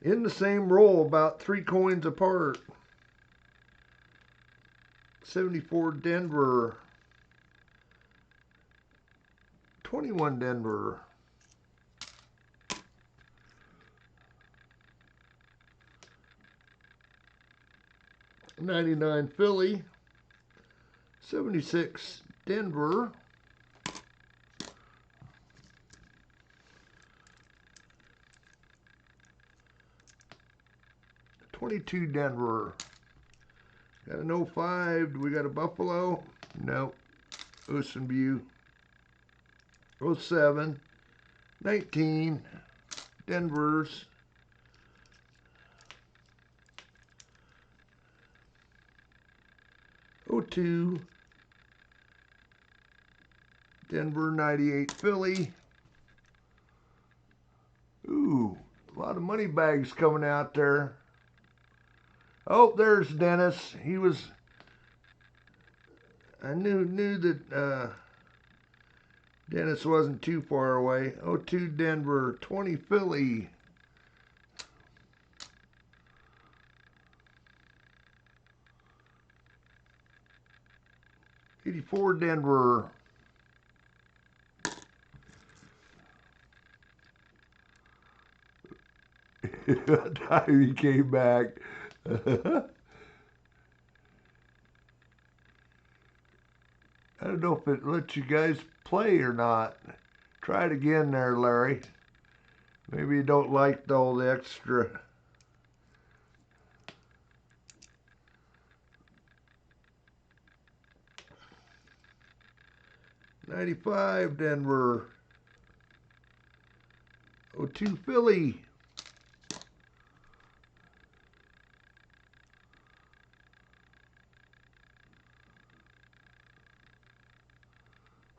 in the same roll, about 3 coins apart. 74 Denver, 21 Denver. 99 Philly, 76 Denver, 22 Denver. Got an 05. Do we got a Buffalo? No. Ocean View. 07. 19. Denver's. 02. Denver. 98 Philly. Ooh, a lot of money bags coming out there. Oh, there's Dennis. He was, I knew that Dennis wasn't too far away. 02 Denver, 20 Philly. '84 Denver. Time he came back. I don't know if it lets you guys play or not. Try it again there, Larry. Maybe you don't like all the extra. '95 Denver. 02 Philly.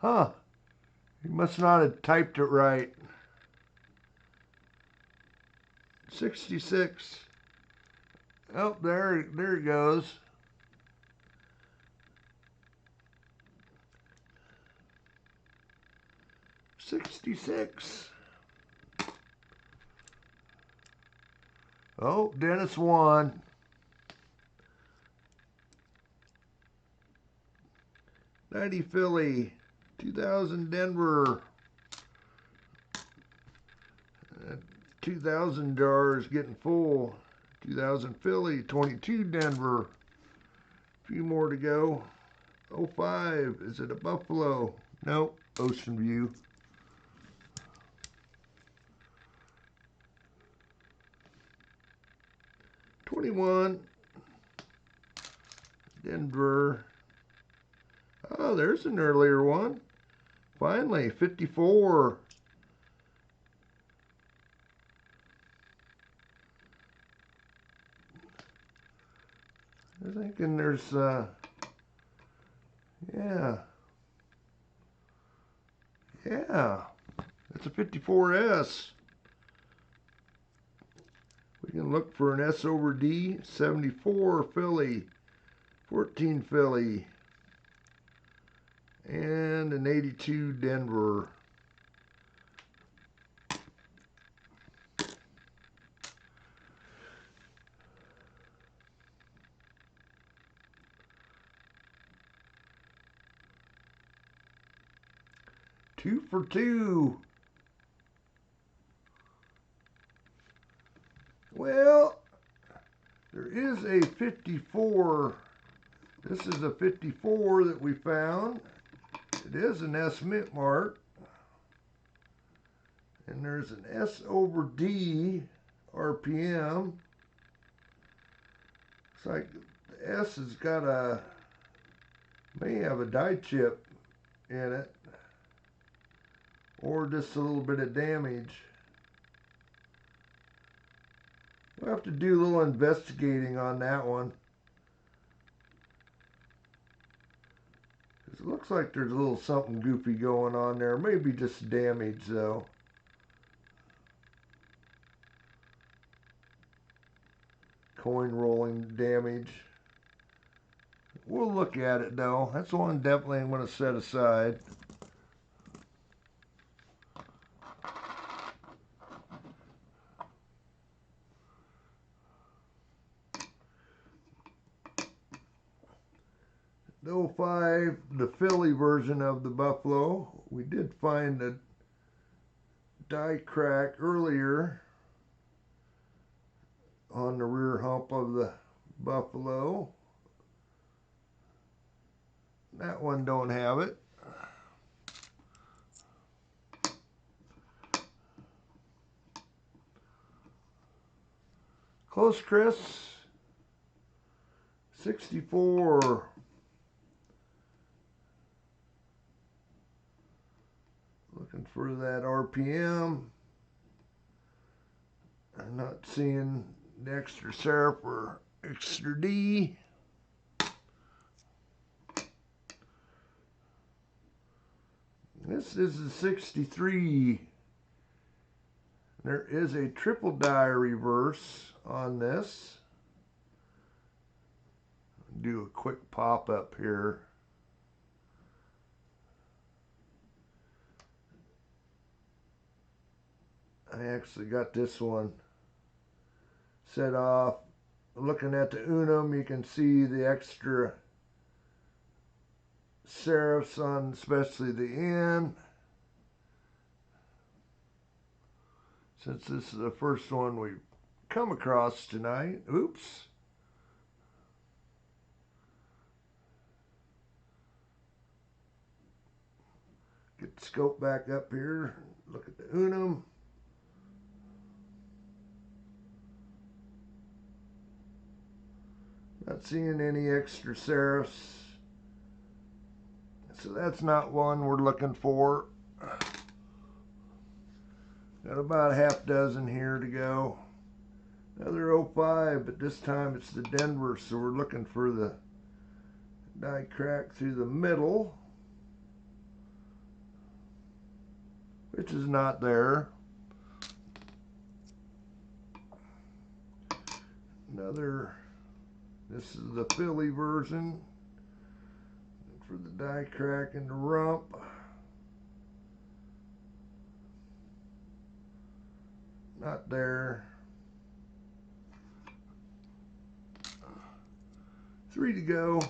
Huh. He must not have typed it right. 66. Oh, there it goes. '66. Oh, Dennis won. '90 Philly. 2000 Denver. 2000 jars getting full. 2000 Philly. 22 Denver. A few more to go. 05. Is it a Buffalo? Nope. Ocean View. '21 Denver. Oh, there's an earlier one. Finally, 54. I'm thinking there's, yeah. It's a 54S. We can look for an S over D. 74 Philly. 14 Philly. And an 82 Denver. Two for two. Well, there is a 54. This is a 54 that we found. It is an S mint mark. And there's an S over D RPM. Looks like the S has got may have a die chip in it. Or just a little bit of damage. We'll have to do a little investigating on that one. It looks like there's a little something goofy going on there. Maybe just damage though. Coin rolling damage. We'll look at it though. That's one definitely I'm going to set aside. The 05, the Philly version of the Buffalo. We did find a die crack earlier on the rear hump of the Buffalo. That one don't have it. Close, Chris. 64. Looking for that RPM. I'm not seeing the extra serif or extra D. This is a 63. There is a triple die reverse on this. Do a quick pop up here. I actually got this one set off. Looking at the unum, you can see the extra serifs on especially the end. Since this is the first one we've come across tonight. Oops. Get the scope back up here. Look at the unum. Not seeing any extra serifs. So that's not one we're looking for. Got about a half dozen here to go. Another 05, but this time it's the Denver, so we're looking for the die crack through the middle, which is not there. Another, this is the Philly version for the die crack in the rump. Not there. 3 to go.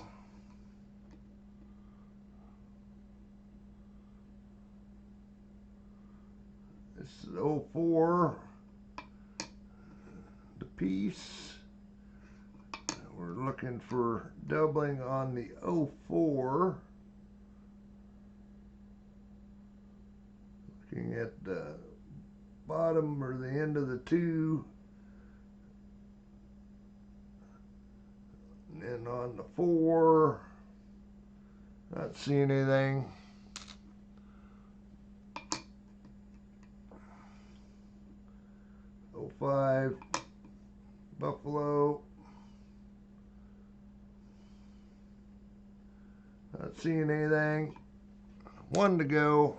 This is 04. The piece. We're looking for doubling on the 04. Looking at the bottom or the end of the 2. And then on the 4, not seeing anything. Oh 05, Buffalo. Not seeing anything. 1 to go.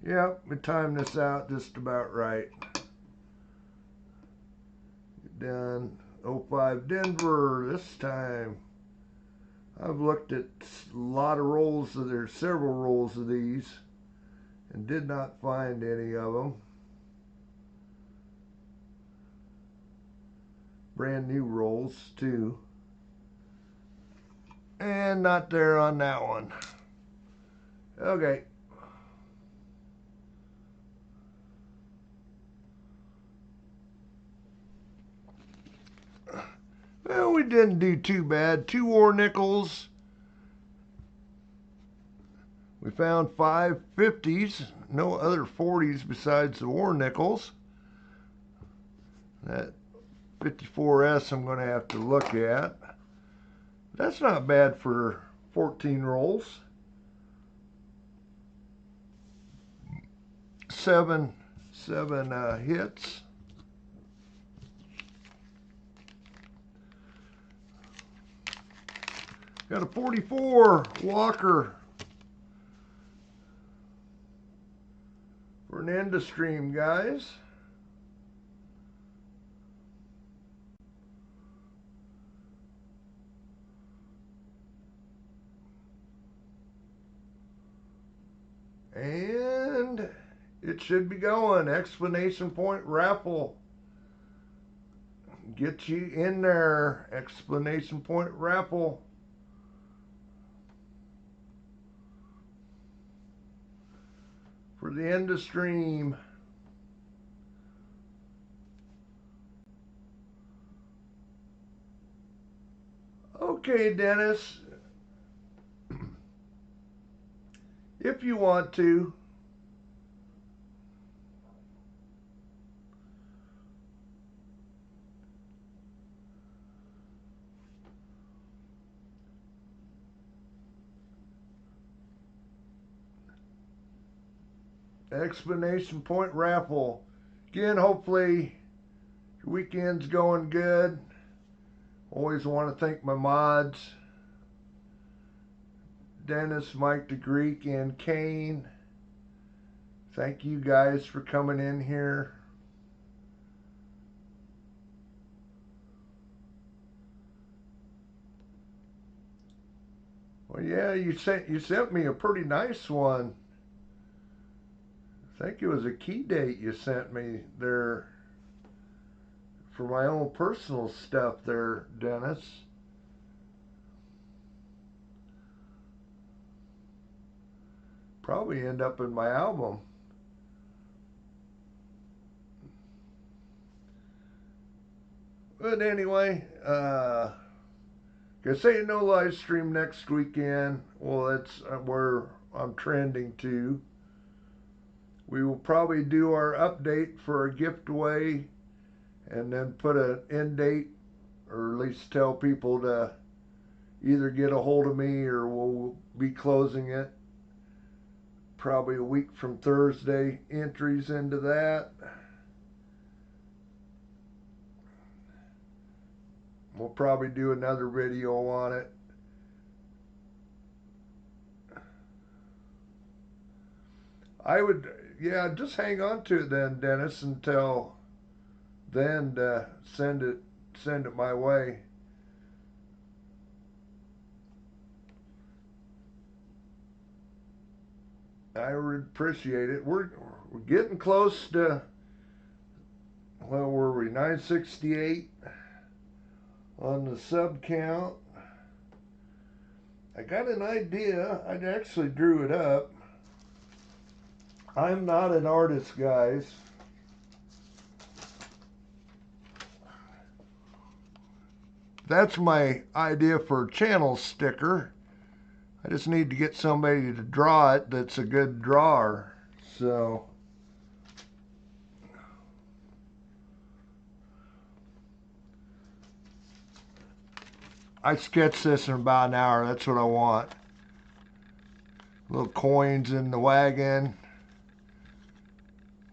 Yep, we timed this out just about right. Done. 05 Denver this time. I've looked at a lot of rolls, there's several rolls of these, and did not find any of them. Brand new rolls too. And not there on that one. Okay. Well, we didn't do too bad. 2 war nickels. We found 5 50s. No other 40s besides the war nickels. That 54S I'm going to have to look at. That's not bad for 14 rolls. 7 hits. Got a 44 Walker for an end of stream, guys. And it should be going. Explanation point raffle. Get you in there. Explanation point raffle. For the end of stream. Okay, Dennis. If you want to. Explanation point raffle. Again, hopefully your weekend's going good. Always want to thank my mods, Dennis, Mike the Greek, and Kane. Thank you guys for coming in here. Well, yeah, you sent me a pretty nice one. I think it was a key date you sent me there for my own personal stuff there, Dennis. Probably end up in my album. But anyway, guess ain't no live stream next weekend. Well, that's where I'm trending to. We will probably do our update for a giveaway and then put an end date, or at least tell people to either get a hold of me or we'll be closing it probably a week from Thursday. Entries into that. We'll probably do another video on it. I would, yeah, just hang on to it then, Dennis, until then to send it my way. I would appreciate it. We're getting close to, well, were we 968 on the sub count? I got an idea. I actually drew it up. I'm not an artist, guys. That's my idea for a channel sticker. I just need to get somebody to draw it that's a good drawer. So I sketched this in about an hour. That's what I want. Little coins in the wagon.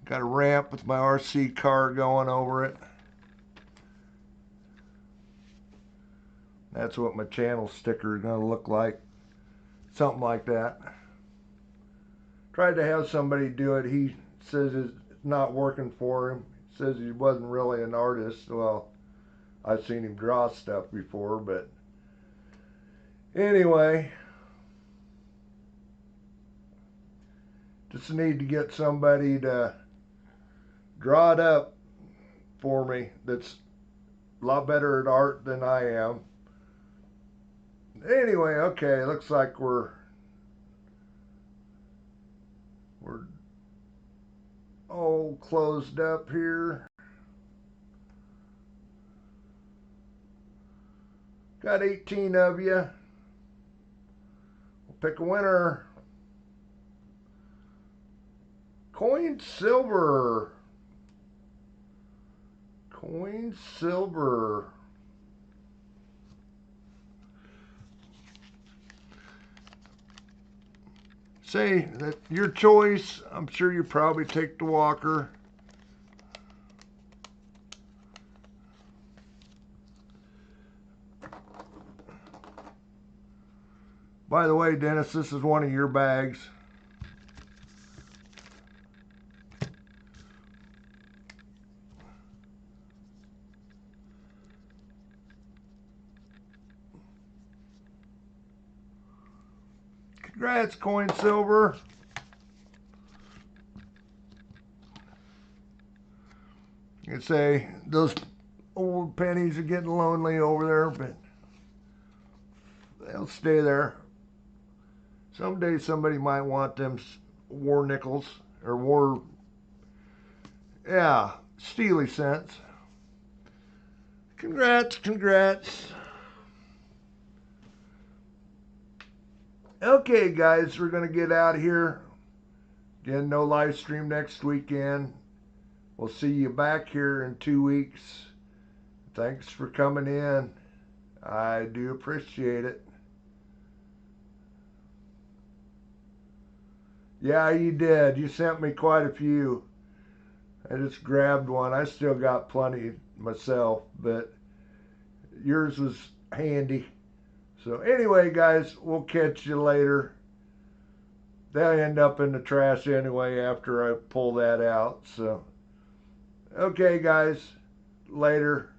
Got a ramp with my RC car going over it. That's what my channel sticker is going to look like. Something like that. Tried to have somebody do it. He says it's not working for him. He says he wasn't really an artist. Well, I've seen him draw stuff before, but Anyway, just need to get somebody to draw it up for me that's a lot better at art than I am. Anyway, okay, looks like we're all closed up here. Got 18 of you. We'll pick a winner. Coin silver. Coin silver. Say that your choice. I'm sure you probably take the walker. By the way, Dennis, this is one of your bags. Congrats, Coin Silver. You can say those old pennies are getting lonely over there, but they'll stay there. Someday somebody might want them war nickels or war, yeah, steely cents. Congrats, congrats. Okay, guys, we're going to get out of here. Again, no live stream next weekend. We'll see you back here in 2 weeks. Thanks for coming in. I do appreciate it. Yeah, you did. You sent me quite a few. I just grabbed one. I still got plenty myself, but yours was handy. So anyway, guys, we'll catch you later. They'll end up in the trash anyway after I pull that out. So, okay, guys, later.